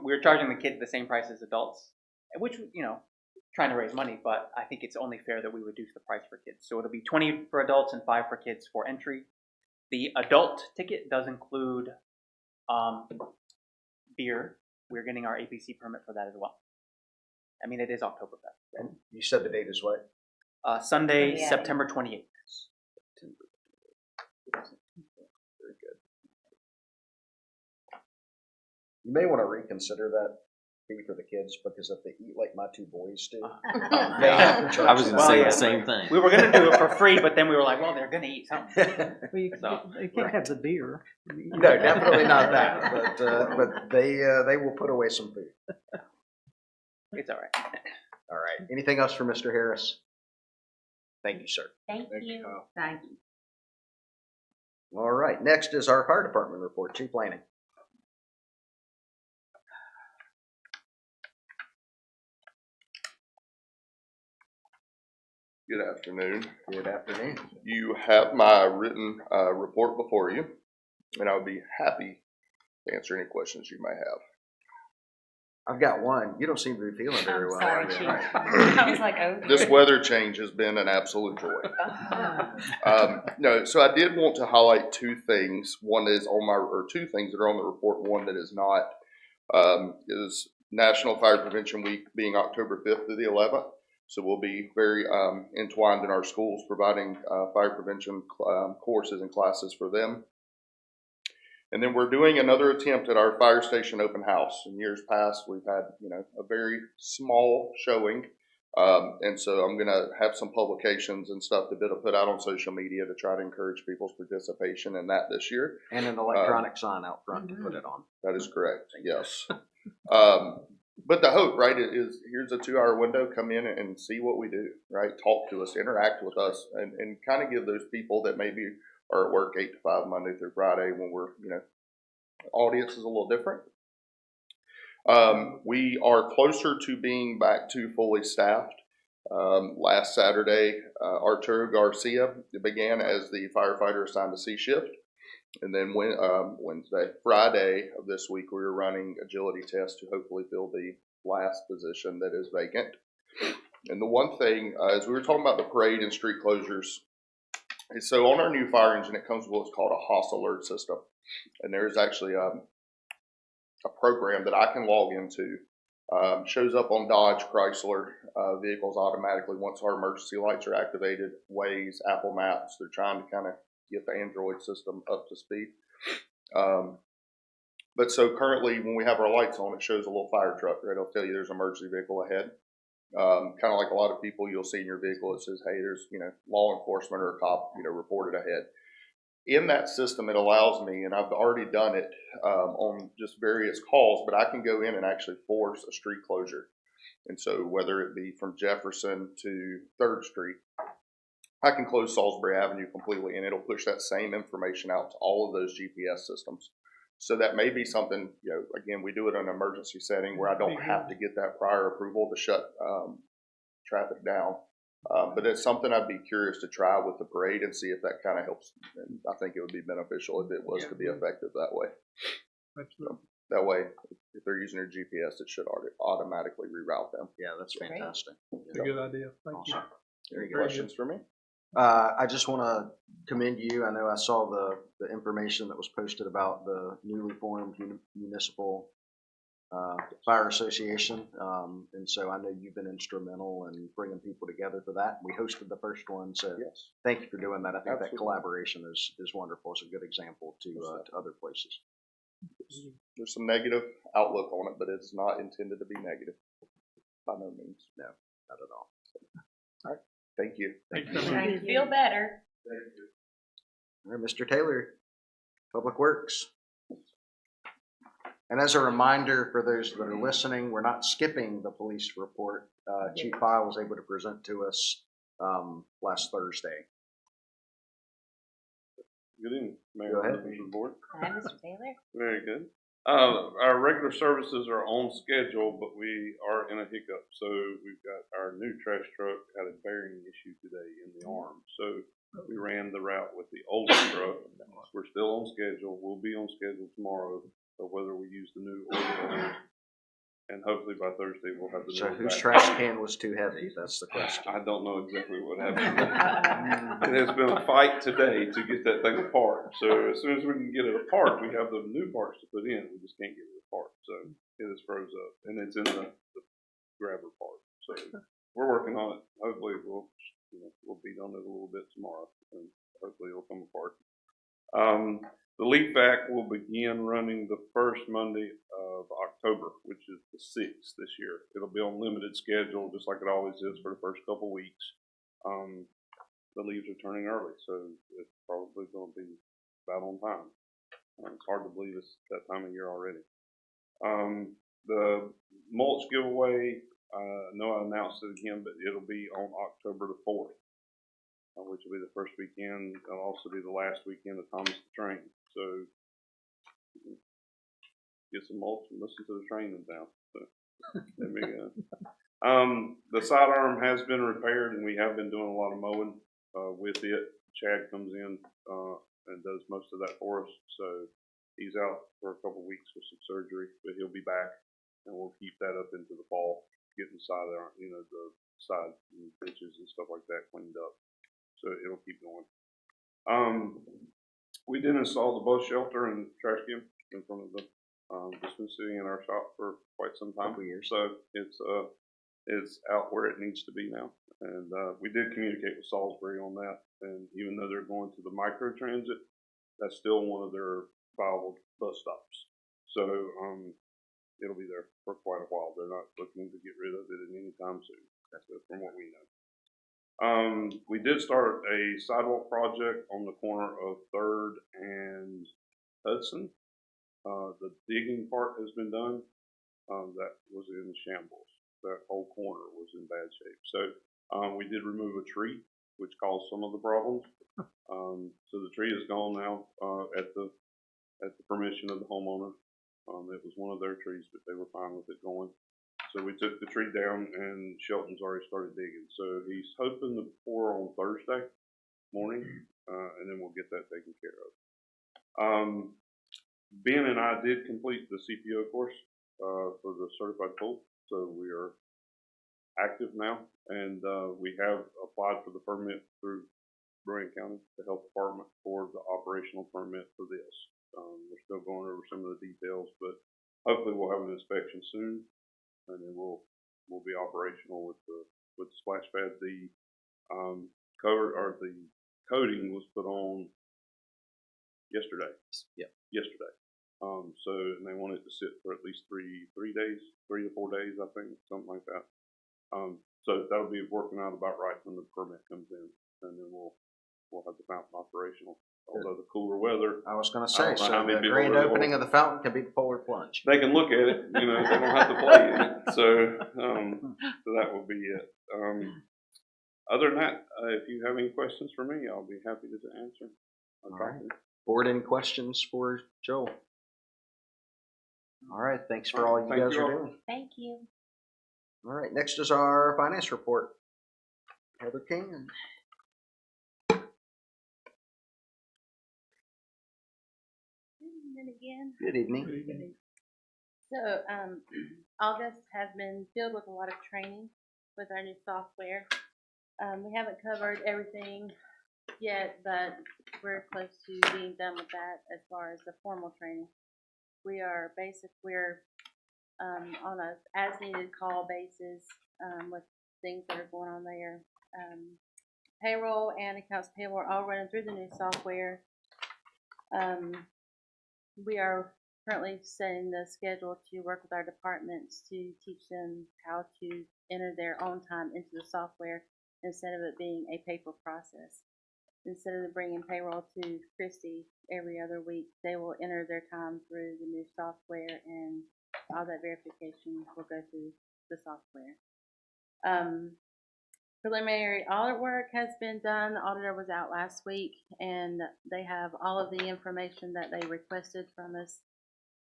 we were charging the kids the same price as adults, which, you know, trying to raise money, but I think it's only fair that we reduce the price for kids. So it'll be $20 for adults and $5 for kids for entry. The adult ticket does include beer. We're getting our APC permit for that as well. I mean, it is Oktoberfest. And you said the date is what? Sunday, Yeah. September 28th. Very good. You may want to reconsider that fee for the kids, because if they eat like my 2 boys do, they have to charge. I was going to Well, say yeah. the same thing. We were going to do it for free, but then we were like, well, they're going to eat something. Well, you can't have the beer. No, definitely not that. But they will put away some food. It's all right. All right. Anything else for Mr. Harris? Thank you, sir. Thank you. Thank you. All right. Next is our fire department report. Chief Lanning. Good afternoon. Good afternoon. You have my written report before you, and I would be happy to answer any questions you may have. I've got one. You don't seem to be feeling very well. Sorry, are you? Chief. I was like, oh. This weather change has been an absolute joy. No, so I did want to highlight 2 things. One is or 2 things that are on the report. One that is not is National Fire Prevention Week being October 5th to the 11th. So we'll be very entwined in our schools, providing fire prevention courses and classes for them. And then we're doing another attempt at our fire station open house. In years past, we've had, you know, a very small showing. And so I'm going to have some publications and stuff to put out on social media to try to encourage people's participation in that this year. And an electronic sign out front to put it on. That is correct, yes. But the hope, right, is here's a 2-hour window, come in and see what we do, right? Talk to us, interact with us, and kind of give those people that maybe are at work 8 to 5 Monday through Friday when we're, you know, audience is a little different. We are closer to being back to fully staffed. Last Saturday, Arturo Garcia began as the firefighter assigned to C shift. And then Friday of this week, we were running agility tests to hopefully fill the last position that is vacant. And the one thing, as we were talking about the parade and street closures, is so on our new fire engine, it comes with what's called a Haas alert system. And there is actually a program that I can log into Shows up on Dodge, Chrysler vehicles automatically once our emergency lights are activated. Waze, Apple Maps, they're trying to kind of get the Android system up to speed. But so currently when we have our lights on, it shows a little fire truck, right? It'll tell you there's an emergency vehicle ahead. Kind of like a lot of people you'll see in your vehicle, it says, hey, there's, law enforcement or a cop, reported ahead. In that system, it allows me, and I've already done it on just various calls, but I can go in and actually force a street closure. And so whether it be from Jefferson to 3rd Street, I can close Salisbury Avenue completely, and it'll push that same information out to all of those GPS systems. So that may be something, again, we do it in an emergency setting where I don't have to get that prior approval to shut traffic down. But it's something I'd be curious to try with the parade and see if that kind of helps. And I think it would be beneficial if it was to be effective that way. Absolutely. That way, if they're using their GPS, it should automatically reroute them. Yeah, that's fantastic. It's a good idea. Thank you. Any questions for me? I just want to commend you. I know I saw the information that was posted about the newly formed municipal fire association, and so I know you've been instrumental in bringing people together for that. We hosted the first one, so yes, thank you for doing that. I think absolutely. that collaboration is wonderful. It's a good example to other places. There's some negative outlook on it, but it's not intended to be negative by no means. No, not at all. All right, thank you. Thank you. Thank you. Feel better. Thank you. All right, Mr. Taylor, Public Works. And as a reminder for those that are listening, we're not skipping the police report. Chief Pyle was able to present to us last Thursday. Good evening, Mayor. Go ahead. Members of the board. Hi, Mr. Taylor. Very good. Our regular services are on schedule, but we are in a hiccup. So we've got our new trash truck had a bearing issue today in the arm. So we ran the route with the older truck. We're still on schedule. We'll be on schedule tomorrow. So whether we use the new or the old, and hopefully by Thursday we'll have the new. So whose back. trash can was too heavy? That's the question. I don't know exactly what happened. It has been a fight today to get that thing apart. So as soon as we can get it apart, we have the new parts to put in. We just can't get it apart. So it is froze up, and it's in the grabber part. So we're working on it. Hopefully we'll beat on it a little bit tomorrow, and hopefully it'll come apart. The leaf vac will begin running the first Monday of October, which is the 6th this year. It'll be on limited schedule, just like it always is for the first couple weeks. The leaves are turning early, so it's probably going to be about on time. It's hard to believe it's that time of year already. The mulch giveaway, I know I announced it again, but it'll be on October the 4th. Which will be the first weekend. It'll also be the last weekend of Thomas the Train. So get some mulch and listen to the train in town. So there we go. The sidearm has been repaired, and we have been doing a lot of mowing with it. Chad comes in and does most of that for us. So he's out for a couple of weeks with some surgery, but he'll be back, and we'll keep that up into the fall, getting the side the side ditches and stuff like that cleaned up. So it'll keep going. We did install the bus shelter and trash can in front of the dispensary in our shop for quite some time. So it's out where it needs to be now. And we did communicate with Salisbury on that. And even though they're going to the micro transit, that's still one of their viable bus stops. So it'll be there for quite a while. They're not looking to get rid of it anytime soon. That's from what we know. We did start a sidewalk project on the corner of 3rd and Hudson. The digging part has been done. That was in shambles. That whole corner was in bad shape. So we did remove a tree, which caused some of the problems. So the tree is gone now at the permission of the homeowner. It was one of their trees, but they were fine with it going. So we took the tree down, and Shelton's already started digging. So he's hoping to pour on Thursday morning, and then we'll get that taken care of. Ben and I did complete the CPO course for the certified pool, so we are active now, and we have applied for the permit through Bryan County, the health department, for the operational permit for this. We're still going over some of the details, but hopefully we'll have an inspection soon. and then we'll be operational with the splash pad. The the coating was put on yesterday. Yep. Yesterday. So and they want it to sit for at least 3 days, 3 to 4 days, I think, something like that. So that'll be working out about right when the permit comes in, and then we'll have the fountain operational. Although the cooler weather, I was going to I say, don't know so how many the people grand really opening want- of the fountain can be the polar plunge. they can look at it, they don't have to play in it. So that will be it. Other than that, if you have any questions for me, I'll be happy to answer. All right. Board, any questions for Joel? All right, thanks for all you Thank guys you are all. doing. Thank you. All right, next is our finance report. Heather King. And again. Good evening. So, August has been filled with a lot of training with our new software. We haven't covered everything yet, but we're close to being done with that as far as the formal training. We're on a as needed call basis with things that are going on there. Payroll and accounts payable are all running through the new software. We are currently setting the schedule to work with our departments to teach them how to enter their own time into the software instead of it being a paper process. Instead of bringing payroll to Christy every other week, they will enter their time through the new software, and all that verification will go through the software. Preliminary audit work has been done. The auditor was out last week, and they have all of the information that they requested from us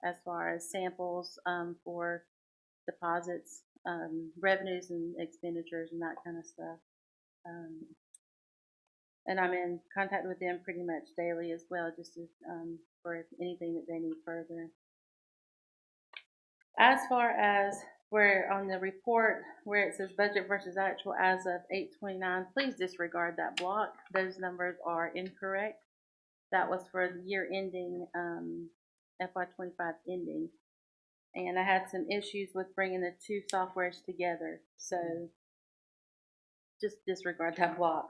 as far as samples for deposits, revenues and expenditures and that kind of stuff. And I'm in contact with them pretty much daily as well, just to, for anything that they need further. As far as where on the report where it says budget versus actual as of 8/29, please disregard that block. Those numbers are incorrect. That was for the year ending, FY25 ending. And I had some issues with bringing the two softwares together, so just disregard that block.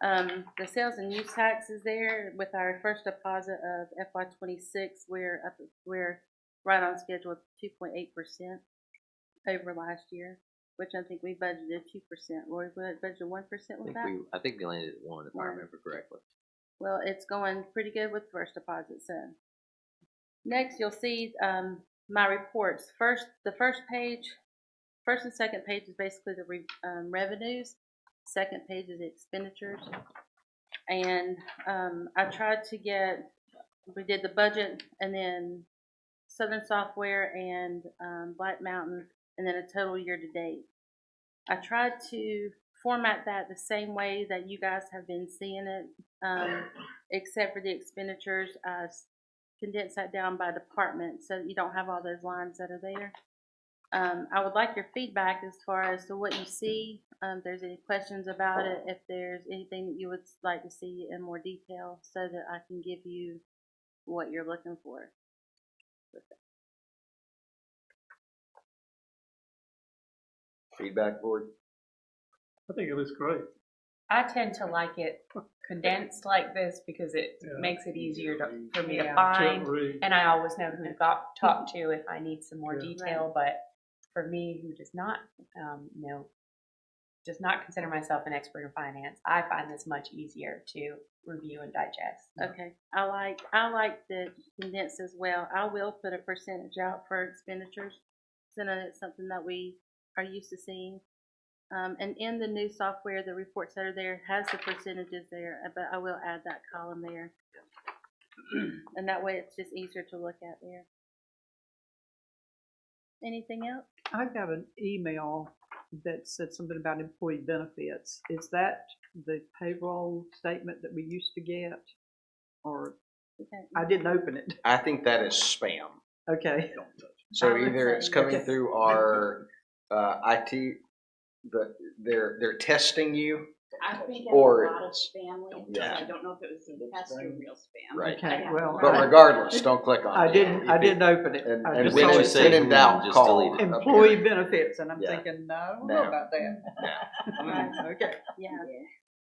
The sales and use tax is there with our first deposit of FY26. We're right on schedule with 2.8% over last year, which I think we budgeted 2%. Or we budgeted 1% with that. I think we landed at 1, if I remember correctly. Well, it's going pretty good with first deposit. So next, you'll see my reports. The first and second page is basically the revenues. Second page is the expenditures. And I tried to we did the budget and then Southern Software and Black Mountain, and then a total year to date. I tried to format that the same way that you guys have been seeing it, except for the expenditures. I condensed that down by department so that you don't have all those lines that are there. I would like your feedback as far as to what you see. If there's any questions about it, if there's anything that you would like to see in more detail so that I can give you what you're looking for. Feedback, board? I think it was great. I tend to like it condensed like this because it makes it easier for me to find, and I always know who to talk to if I need some more detail. But for me, who does not, does not consider myself an expert in finance, I find this much easier to review and digest. Okay, I like the condensed as well. I will put a percentage out for expenditures, so it's something that we are used to seeing. And in the new software, the reports that are there has the percentages there, but I will add that column there. And that way it's just easier to look at there. Anything else? I got an email that said something about employee benefits. Is that the payroll statement that we used to get? Or I didn't open it. I think that is spam. Okay. So either it's coming through our IT, they're testing you I think Or a lot of spam links. yeah. I don't know if it was a test or real spam. Right. Okay, well, But regardless, don't click on it. I didn't open it. And, I and just when saw you it say in doubt, just call. delete it. employee benefits, and I'm Yeah. thinking, no, I don't No. know about that. Okay. Yeah.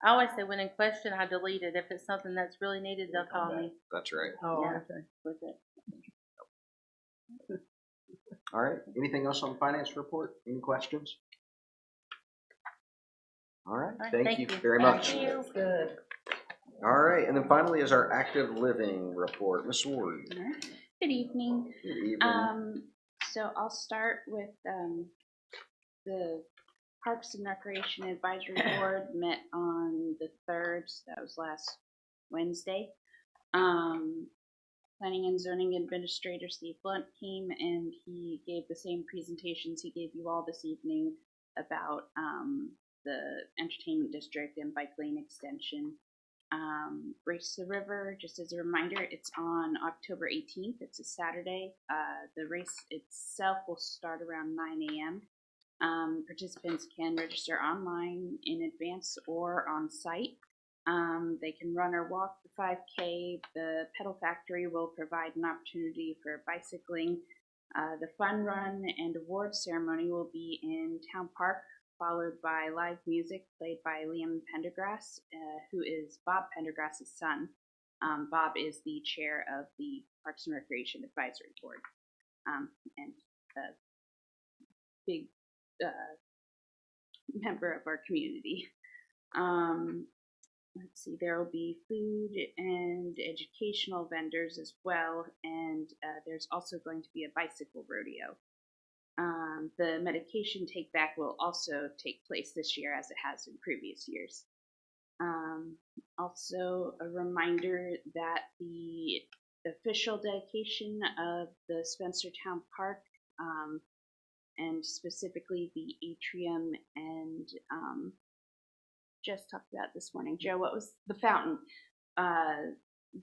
I always say when in question, I delete it. If it's something that's really needed, they'll call me That's right. Oh, Yeah. okay. with it. All right. Anything else on the finance report? Any questions? All right. All right, Thank you very much. Thank you. Good. All right. And then finally is our active living report. Ms. Ward. Good evening. Good evening. So I'll start with the Parks and Recreation Advisory Board met on the 3rd, so that was last Wednesday. Planning and Zoning Administrator Steve Blunt came and he gave the same presentations he gave you all this evening about the entertainment district and bike lane extension. Race the River, just as a reminder, it's on October 18th. It's a Saturday. The race itself will start around 9 a.m. Participants can register online in advance or on site. They can run or walk the 5K. The Pedal Factory will provide an opportunity for bicycling. The fun run and award ceremony will be in Town Park, followed by live music played by Liam Pendergrass, who is Bob Pendergrass's son. Bob is the chair of the Parks and Recreation Advisory Board, and a big member of our community. Let's see, there will be food and educational vendors as well, and there's also going to be a bicycle rodeo. The medication take back will also take place this year as it has in previous years. Also a reminder that the official dedication of the Spencer Town Park, and specifically the atrium and just talked about this morning. Joe, what was the fountain?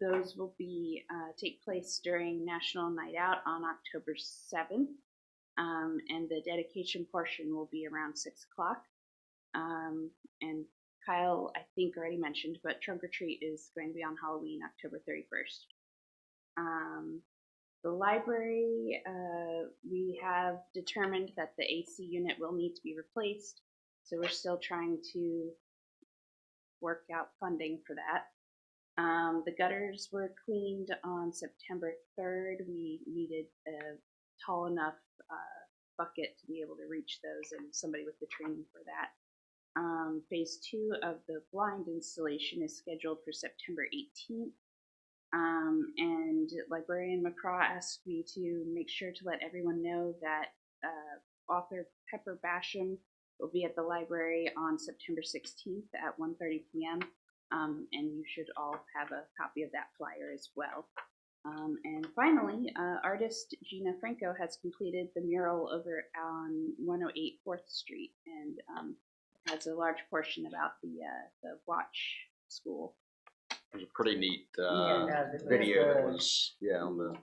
Those will be take place during National Night Out on October 7th. And the dedication portion will be around 6 o'clock. And Kyle, I think, already mentioned, but Trunk or Treat is going to be on Halloween, October 31st. The library, we have determined that the AC unit will need to be replaced, so we're still trying to work out funding for that. The gutters were cleaned on September 3rd. We needed a tall enough bucket to be able to reach those, and somebody with the training for that. Phase 2 of the blind installation is scheduled for September 18th. And Librarian McCraw asked me to make sure to let everyone know that author Pepper Basham will be at the library on September 16th at 1:30 p.m. And you should all have a copy of that flyer as well. And finally, artist Gina Franco has completed the mural over on 108 4th Street and has a large portion about the watch school. It was a pretty neat video that was, on the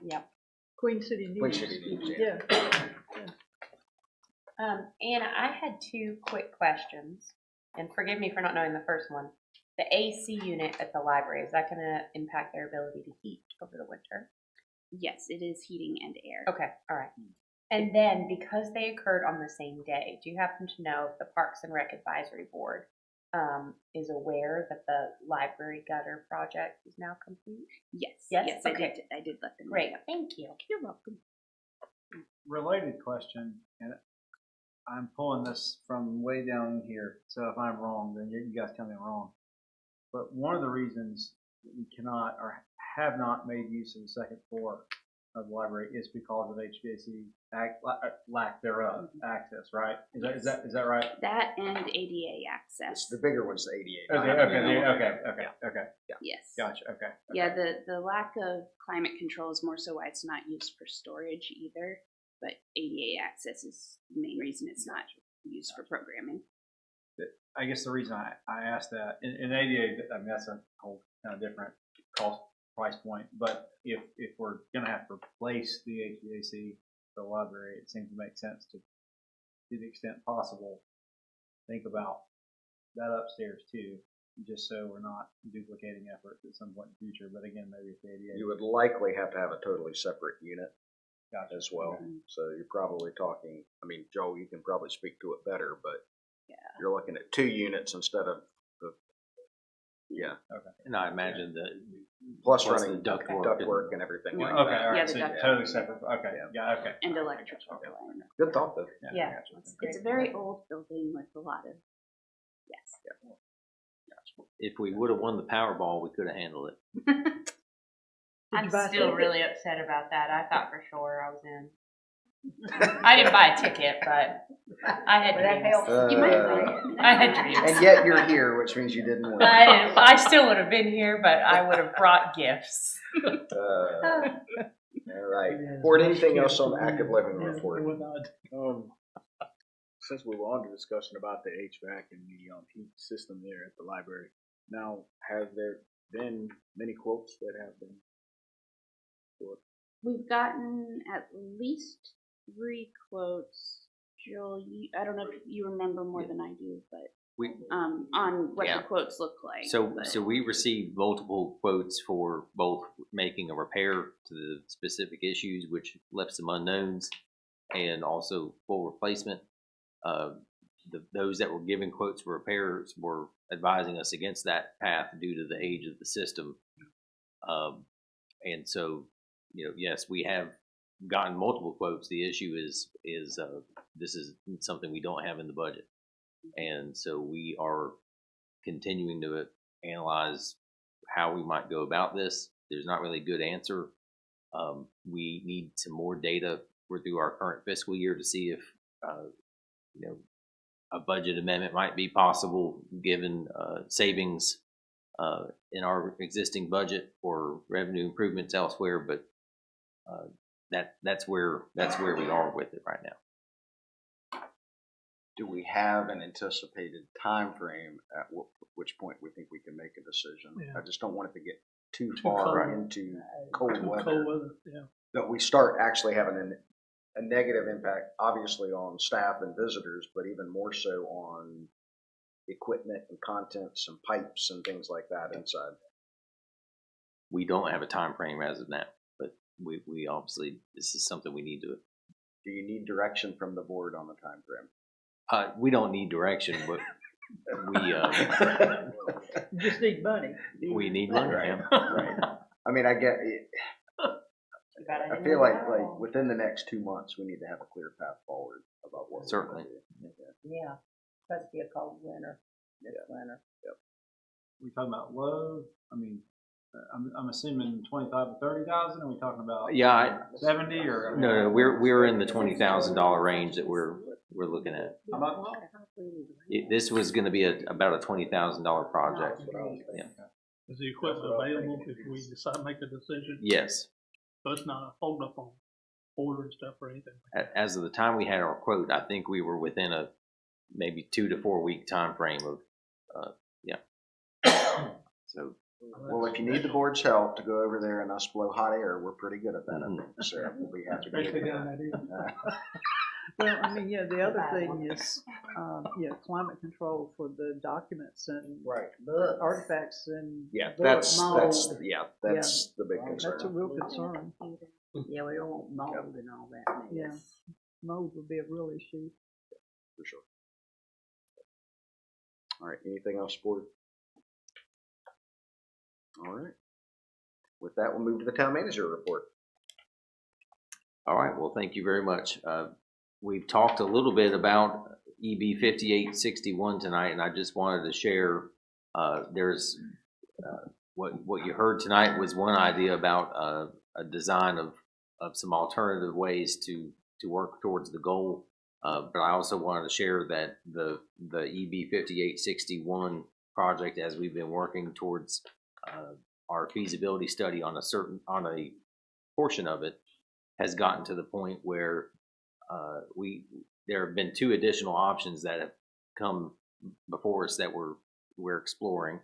Queen City News. Queen City News. Yeah. Anna, I had 2 quick questions, and forgive me for not knowing the first one. The AC unit at the library, is that going to impact their ability to heat over the winter? Yes, it is heating and air. Okay, all right. And then, because they occurred on the same day, do you happen to know if the Parks and Rec Advisory Board is aware that the library gutter project is now complete? Yes. Yes? Yes, Okay. I did let them know. Great, thank you. You're welcome. Related question, and I'm pulling this from way down here, so if I'm wrong, then you guys tell me I'm wrong. But one of the reasons that we cannot or have not made use of the second floor of the library is because of HVAC lack thereof access, right? Is that right? That and ADA access. The bigger one's the ADA. Okay. Yes. Gotcha. Okay. Yeah, the lack of climate control is more so why it's not used for storage either, but ADA access is the main reason it's not used for programming. I guess the reason I asked that in ADA, I mean that's a whole kind of different cost price point. But if we're gonna have to replace the HVAC for the library, it seems to make sense to the extent possible, think about that upstairs too, just so we're not duplicating efforts at some point in the future. But again, maybe if the ADA. You would likely have to have a totally separate unit Gotcha. as well. So you're probably talking, I mean, Joel, you can probably speak to it better, but you're looking at 2 units instead of the, Okay. And I imagine that plus plus running the ductwork and everything like Okay, that. all right, Yeah, the so duct totally work. separate. Okay, yeah, okay. And electrical. Good thought, though. Yeah, gotcha. it's a very old building with a lot of, yes. if we would have won the Powerball, we could have handled it. I'm still really upset about that. I thought for sure I was in. I didn't buy a ticket, but I had dreams. You might have. I had dreams. And yet you're here, which means you didn't win. I still would have been here, but I would have brought gifts. All right. Board, anything else on the active living report? Since we were on the discussion about the HVAC and the heat system there at the library, now have there been many quotes that have been? We've gotten at least 3 quotes. Joel, I don't know if you remember more than I do, but on what the quotes look like. So we received multiple quotes for both making a repair to the specific issues, which left some unknowns, and also full replacement. Those that were giving quotes for repairs were advising us against that path due to the age of the system. And so, yes, we have gotten multiple quotes. The issue is this is something we don't have in the budget. And so we are continuing to analyze how we might go about this. There's not really a good answer. We need some more data through our current fiscal year to see if a budget amendment might be possible given savings in our existing budget or revenue improvements elsewhere. But that's where we are with it right now. Do we have an anticipated time frame at which point we think we can make a decision? Yeah. I just don't want it to get too far into cold weather. Yeah. That we start actually having a negative impact, obviously, on staff and visitors, but even more so on equipment and contents and pipes and things like that inside. We don't have a time frame as of now, but we obviously, this is something we need to. Do you need direction from the board on the time frame? We don't need direction, but we just need money. We need money. Right. Right. I mean, I get it. I feel like within the next 2 months, we need to have a clear path forward about what certainly. We're gonna do. Yeah, supposed to be a cold winter this winter. Yep. We talking about low? I mean, I'm assuming 25 to 30,000. Are we talking about 70 or? No, we're in the $20,000 range that we're looking at. How much? This was going to be about a $20,000 project. Yeah. Is the equipment available if we decide to make a decision? Yes. So it's not a hold up on ordering stuff or anything. As of the time we had our quote, I think we were within a maybe 2 to 4 week time frame of, So. Well, if you need the board's help to go over there and us blow hot air, we're pretty good at that. I think, so we'll be happy to do that. Well, I mean, the other thing is, climate control for the documents and artifacts and that's that's the big concern. That's a real concern. Yeah, we don't want mold and all that. Yeah, mold would be a real issue. For sure. All right, anything else, board? All right. With that, we'll move to the town manager report. All right. Well, thank you very much. We've talked a little bit about EB 5861 tonight, and I just wanted to share. There's what you heard tonight was one idea about a design of some alternative ways to work towards the goal. But I also wanted to share that the EB 5861 project, as we've been working towards our feasibility study on a portion of it, has gotten to the point where there have been 2 additional options that have come before us that we're exploring.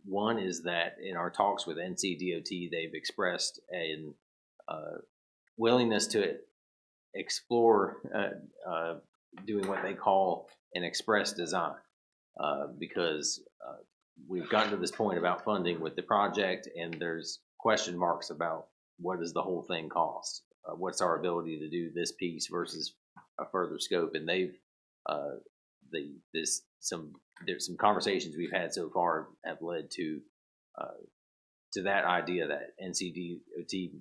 One is that in our talks with NCDOT, they've expressed a willingness to explore doing what they call an express design. because we've gotten to this point about funding with the project, and there's question marks about what does the whole thing cost? What's our ability to do this piece versus a further scope? And they've there's some conversations we've had so far have led to that idea that NCDOT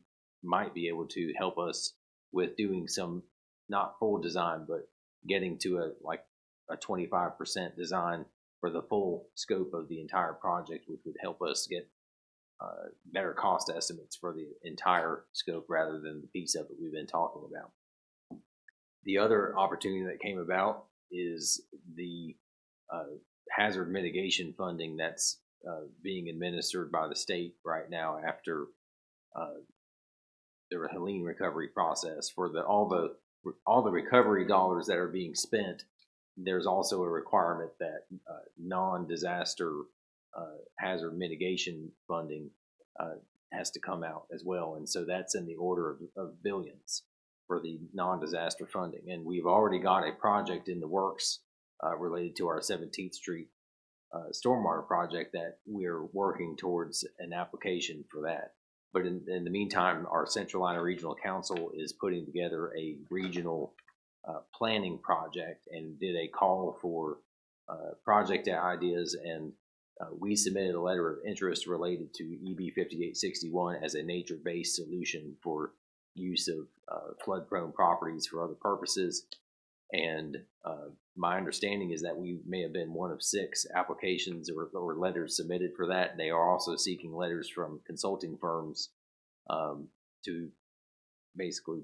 might be able to help us with doing some, not full design, but getting to a 25% design for the full scope of the entire project, which would help us get better cost estimates for the entire scope rather than the piece of it we've been talking about. The other opportunity that came about is the hazard mitigation funding that's being administered by the state right now after the Helene recovery process. For all the recovery dollars that are being spent, there's also a requirement that non-disaster hazard mitigation funding has to come out as well, and so that's in the order of billions for the non-disaster funding. And we've already got a project in the works related to our 17th Street stormwater project that we're working towards an application for that. But in the meantime, our Central Iowa Regional Council is putting together a regional planning project and did a call for project ideas, and we submitted a letter of interest related to EB 5861 as a nature-based solution for use of flood-prone properties for other purposes. And my understanding is that we may have been one of 6 applications or letters submitted for that. They are also seeking letters from consulting firms to basically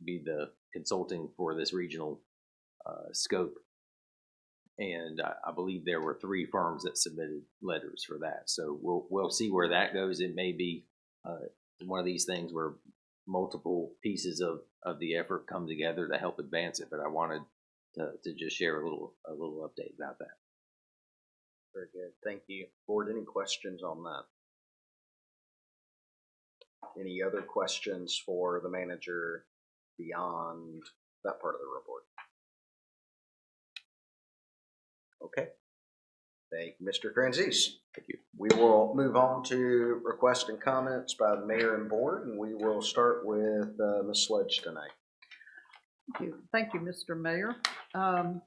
be the consulting for this regional scope. And I believe there were 3 firms that submitted letters for that. So we'll see where that goes. It may be one of these things where multiple pieces of the effort come together to help advance it, but I wanted to just share a little update about that. Very good. Thank you. Board, any questions on that? Any other questions for the manager beyond that part of the report? Okay. Thank you, Mr. Franzese. Thank you. We will move on to requests and comments by the mayor and board, and we will start with Ms. Sledge tonight. Thank you, Mr. Mayor. I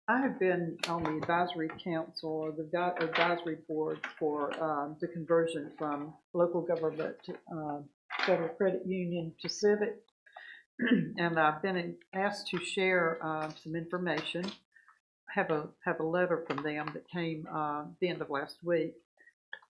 have been on the advisory council or the advisory board for the conversion from local government to federal credit union to civic, and I've been asked to share some information. I have a letter from them that came the end of last week.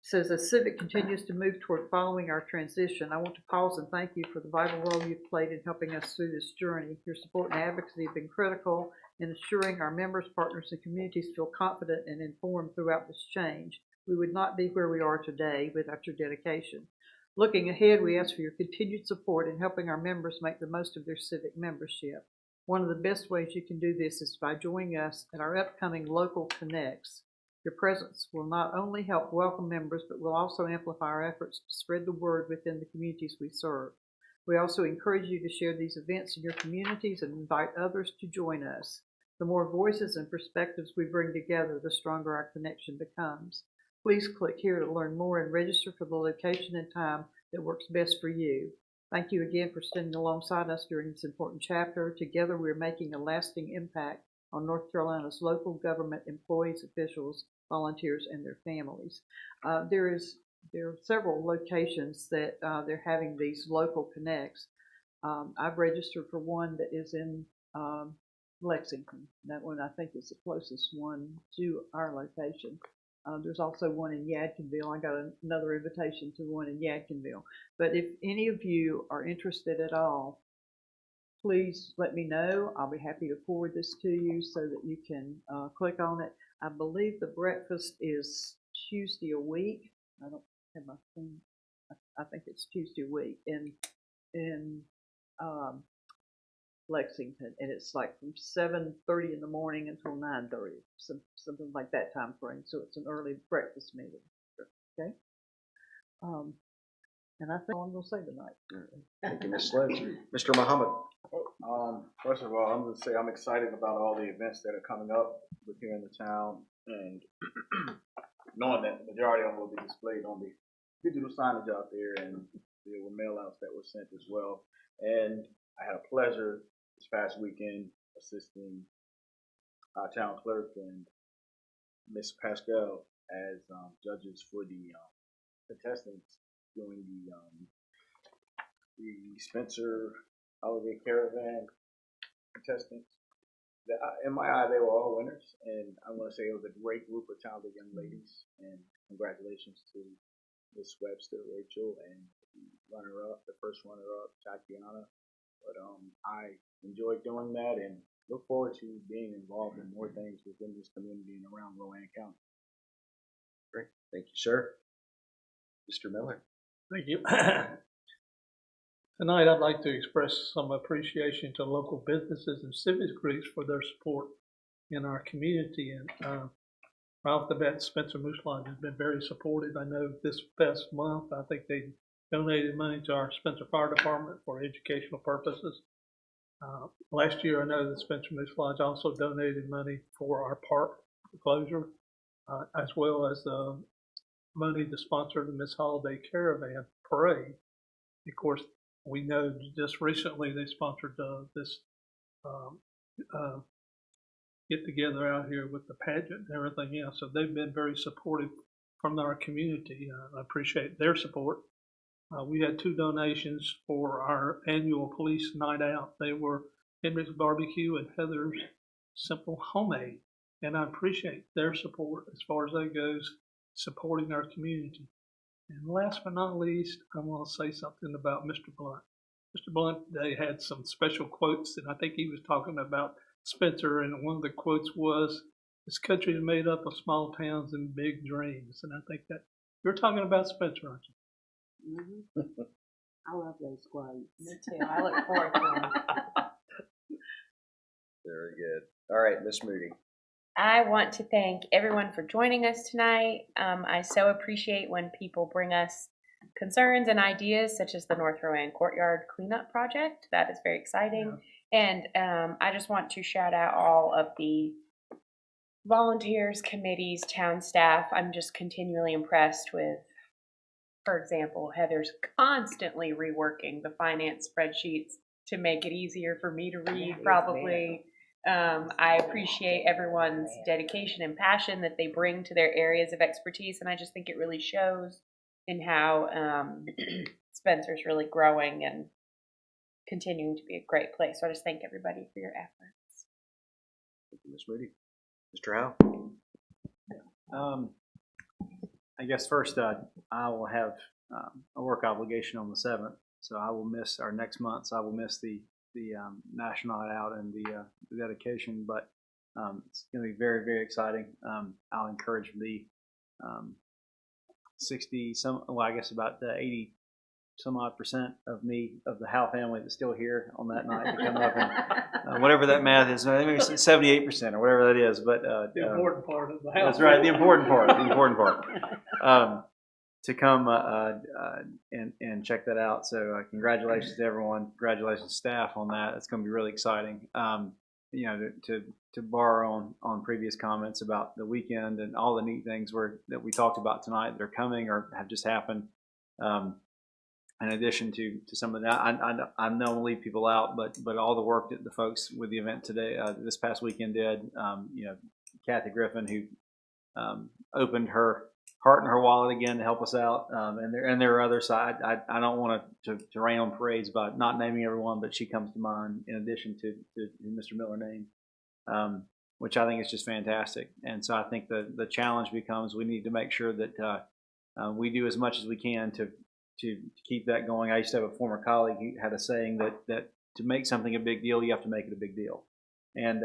It says, as Civic continues to move toward following our transition, I want to pause and thank you for the vital role you've played in helping us through this journey. Your support and advocacy have been critical in ensuring our members, partners, and communities feel confident and informed throughout this change. We would not be where we are today without your dedication. Looking ahead, we ask for your continued support in helping our members make the most of their civic membership. One of the best ways you can do this is by joining us at our upcoming Local Connects. Your presence will not only help welcome members, but will also amplify our efforts to spread the word within the communities we serve. We also encourage you to share these events in your communities and invite others to join us. The more voices and perspectives we bring together, the stronger our connection becomes. Please click here to learn more and register for the location and time that works best for you. Thank you again for standing alongside us during this important chapter. Together, we're making a lasting impact on North Carolina's local government employees, officials, volunteers, and their families. There are several locations that they're having these local connects. I've registered for one that is in Lexington. That one I think is the closest one to our location. There's also one in Yadkinville. I got another invitation to one in Yadkinville. But if any of you are interested at all, please let me know. I'll be happy to forward this to you so that you can click on it. I believe the breakfast is Tuesday a week. I don't have my phone. I think it's Tuesday a week in Lexington, and it's like from 7:30 in the morning until 9:30, something like that time frame. So it's an early breakfast meeting. Okay. And I think all I'm gonna say tonight. Thank you, Ms. Sledge. Mr. Muhammad. First of all, I'm going to say I'm excited about all the events that are coming up with here in the town, and knowing that the majority of them will be displayed on the digital signage out there, and there were mail outs that were sent as well. And I had a pleasure this past weekend assisting our town clerk and Miss Pascal as judges for the contestants doing the Spencer Holiday Caravan contestants. In my eye, they were all winners, and I want to say it was a great group of talented young ladies. And congratulations to Miss Webster, Rachel, and the runner-up, the first runner-up, Tatiana. But I enjoyed doing that, and look forward to being involved in more things within this community and around Rowan County. Great, thank you, sir. Mr. Miller. Thank you. Tonight, I'd like to express some appreciation to local businesses and civic groups for their support in our community. And right off the bat, Spencer Moose Lodge has been very supportive. I know this past month, I think they donated money to our Spencer Fire Department for educational purposes. Last year, I know that Spencer Moose Lodge also donated money for our park closure, as well as money to sponsor the Miss Holiday Caravan Parade. Of course, we know just recently they sponsored this get together out here with the pageant and everything else. So they've been very supportive from our community. I appreciate their support. We had 2 donations for our annual police night out. They were Henry's Barbecue and Heather's Simple Homemade. And I appreciate their support as far as that goes, supporting our community. And last but not least, I want to say something about Mr. Blunt. Mr. Blunt today had some special quotes, and I think he was talking about Spencer, and one of the quotes was, "This country is made up of small towns and big dreams." And I think that you're talking about Spencer, aren't you? Mm-hmm. I love those quotes. Me too. I look forward to them. Very good. All right, Miss Moody. I want to thank everyone for joining us tonight. I so appreciate when people bring us concerns and ideas, such as the North Rowan Courtyard Cleanup Project. That is very exciting. Yeah. And I just want to shout out all of the volunteers, committees, town staff. I'm just continually impressed with, for example, Heather's constantly reworking the finance spreadsheets to make it easier for me to read, probably. I appreciate everyone's dedication and passion that they bring to their areas of expertise, and I just think it really shows in how Spencer's really growing and continuing to be a great place. So I just thank everybody for your efforts. Thank you, Ms. Moody. Mr. Howe? I guess first, I will have a work obligation on the 7th, so I will miss our next month. So I will miss the national night out and the dedication, but it's going to be very, very exciting. I'll encourage the 60 some, well, I guess about 80 some odd % of the Howe family that's still here on that night to come up and whatever that math is, maybe 78% or whatever that is. But the important part of the Howe. That's right, the important part. To come and check that out. So congratulations to everyone. Congratulations to staff on that. It's going to be really exciting. You know, to borrow on previous comments about the weekend and all the neat things that we talked about tonight that are coming or have just happened. In addition to some of that, I don't want to leave people out, but all the work that the folks with the event today, this past weekend did. You know, Kathy Griffin, who opened her heart and her wallet again to help us out, and there are others. I don't want to rain on parades by not naming everyone, but she comes to mind in addition to Mr. Miller name, which I think is just fantastic. And so I think the challenge becomes we need to make sure that we do as much as we can to keep that going. I used to have a former colleague who had a saying that to make something a big deal, you have to make it a big deal. And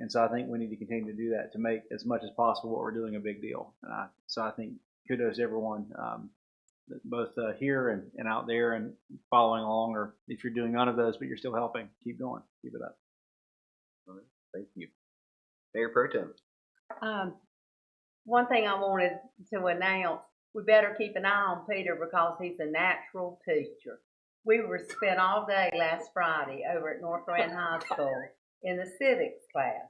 so I think we need to continue to do that to make as much as possible what we're doing a big deal. So I think kudos to everyone, both here and out there and following along, or if you're doing none of those but you're still helping, keep going, keep it up. All right. Thank you. Mayor Pro Tem. One thing I wanted to announce, we better keep an eye on Peter because he's a natural teacher. We were spent all day last Friday over at North Rand High School in the civics class,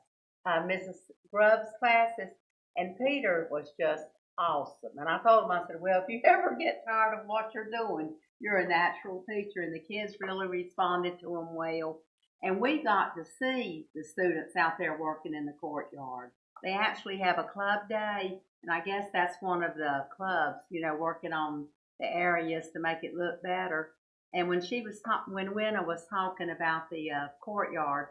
Mrs. Grubb's classes, and Peter was just awesome. And I told him, I said, well, if you ever get tired of what you're doing, you're a natural teacher. And the kids really responded to him well. And we got to see the students out there working in the courtyard. They actually have a club day, and I guess that's one of the clubs, you know, working on the areas to make it look better. And when when Winna was talking about the courtyard,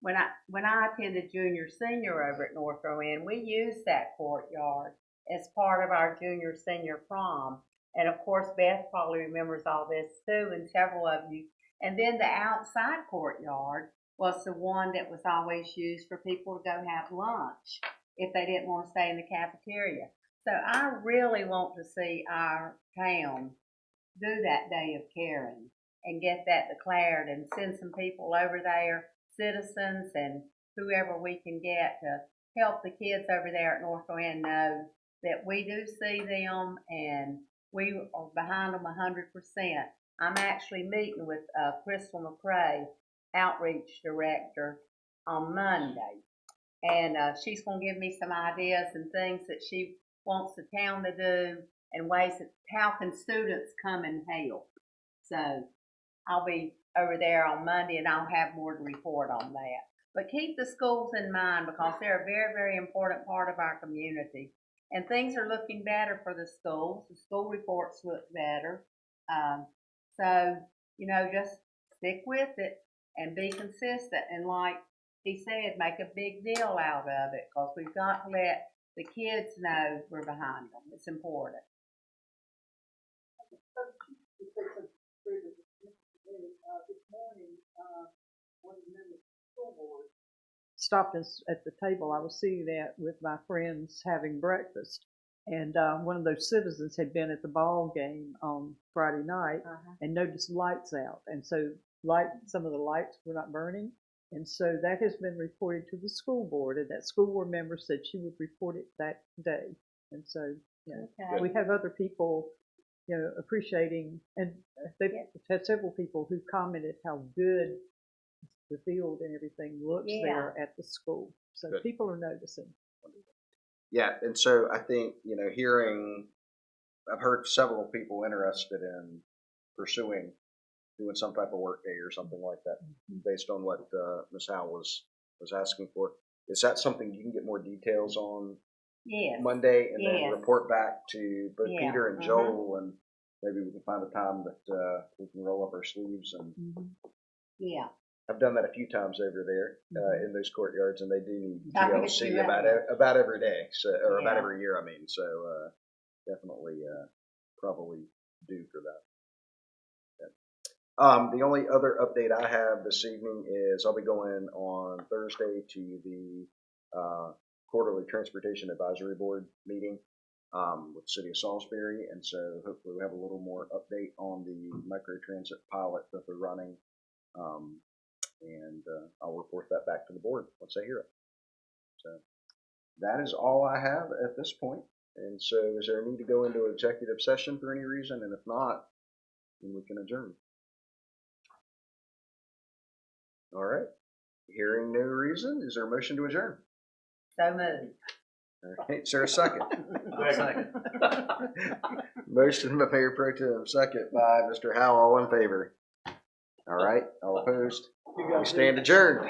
when I attended junior senior over at North Rowan, we used that courtyard as part of our junior senior prom. And of course, Beth probably remembers all this too, and several of you. And then the outside courtyard was the one that was always used for people to go have lunch if they didn't want to stay in the cafeteria. So I really want to see our town do that day of caring and get that declared and send some people over there, citizens and whoever we can get to help the kids over there at North Rowan know that we do see them and we are behind them 100%. I'm actually meeting with Crystal McCrae, Outreach Director, on Monday. And she's going to give me some ideas and things that she wants the town to do and ways that how can students come and help. So I'll be over there on Monday and I'll have more to report on that. But keep the schools in mind because they're a very, very important part of our community. And things are looking better for the schools. The school reports look better. So, you know, just stick with it and be consistent. And like he said, make a big deal out of it because we've got to let the kids know we're behind them. It's important. Stopped us at the table. I was sitting there with my friends having breakfast, and one of those citizens had been at the ball game on Friday night and noticed lights out, and so some of the lights were not burning, and so that has been reported to the school board, and that school board member said she would report it that day, and so you know, we have other people, you know, appreciating, and they've had several people who commented how good the field and everything looks there at the school. So people are noticing. Yeah, and so I think, you know, I've heard several people interested in pursuing doing some type of work day or something like that based on what Ms. Howe was asking for. Is that something you can get more details on Monday and then report back to both Peter and Joel, and maybe we can find a time that we can roll up our sleeves and I've done that a few times over there in those courtyards, and they do need TLC about every day, or about every year. I mean, so definitely probably due for that. The only other update I have this evening is I'll be going on Thursday to the quarterly Transportation Advisory Board meeting with the City of Salisbury, and so hopefully we'll have a little more update on the microtransit pilot that they're running. And I'll report that back to the board once I hear it. So that is all I have at this point. And so is there a need to go into executive session for any reason? And if not, then we can adjourn. All right. Hearing no reason, is there a motion to adjourn? So moved. All right. Is there a second? Second. Motion by Mayor Pro Tem, second by Mr. Howe. All in favor? All right. All opposed? We stand adjourned.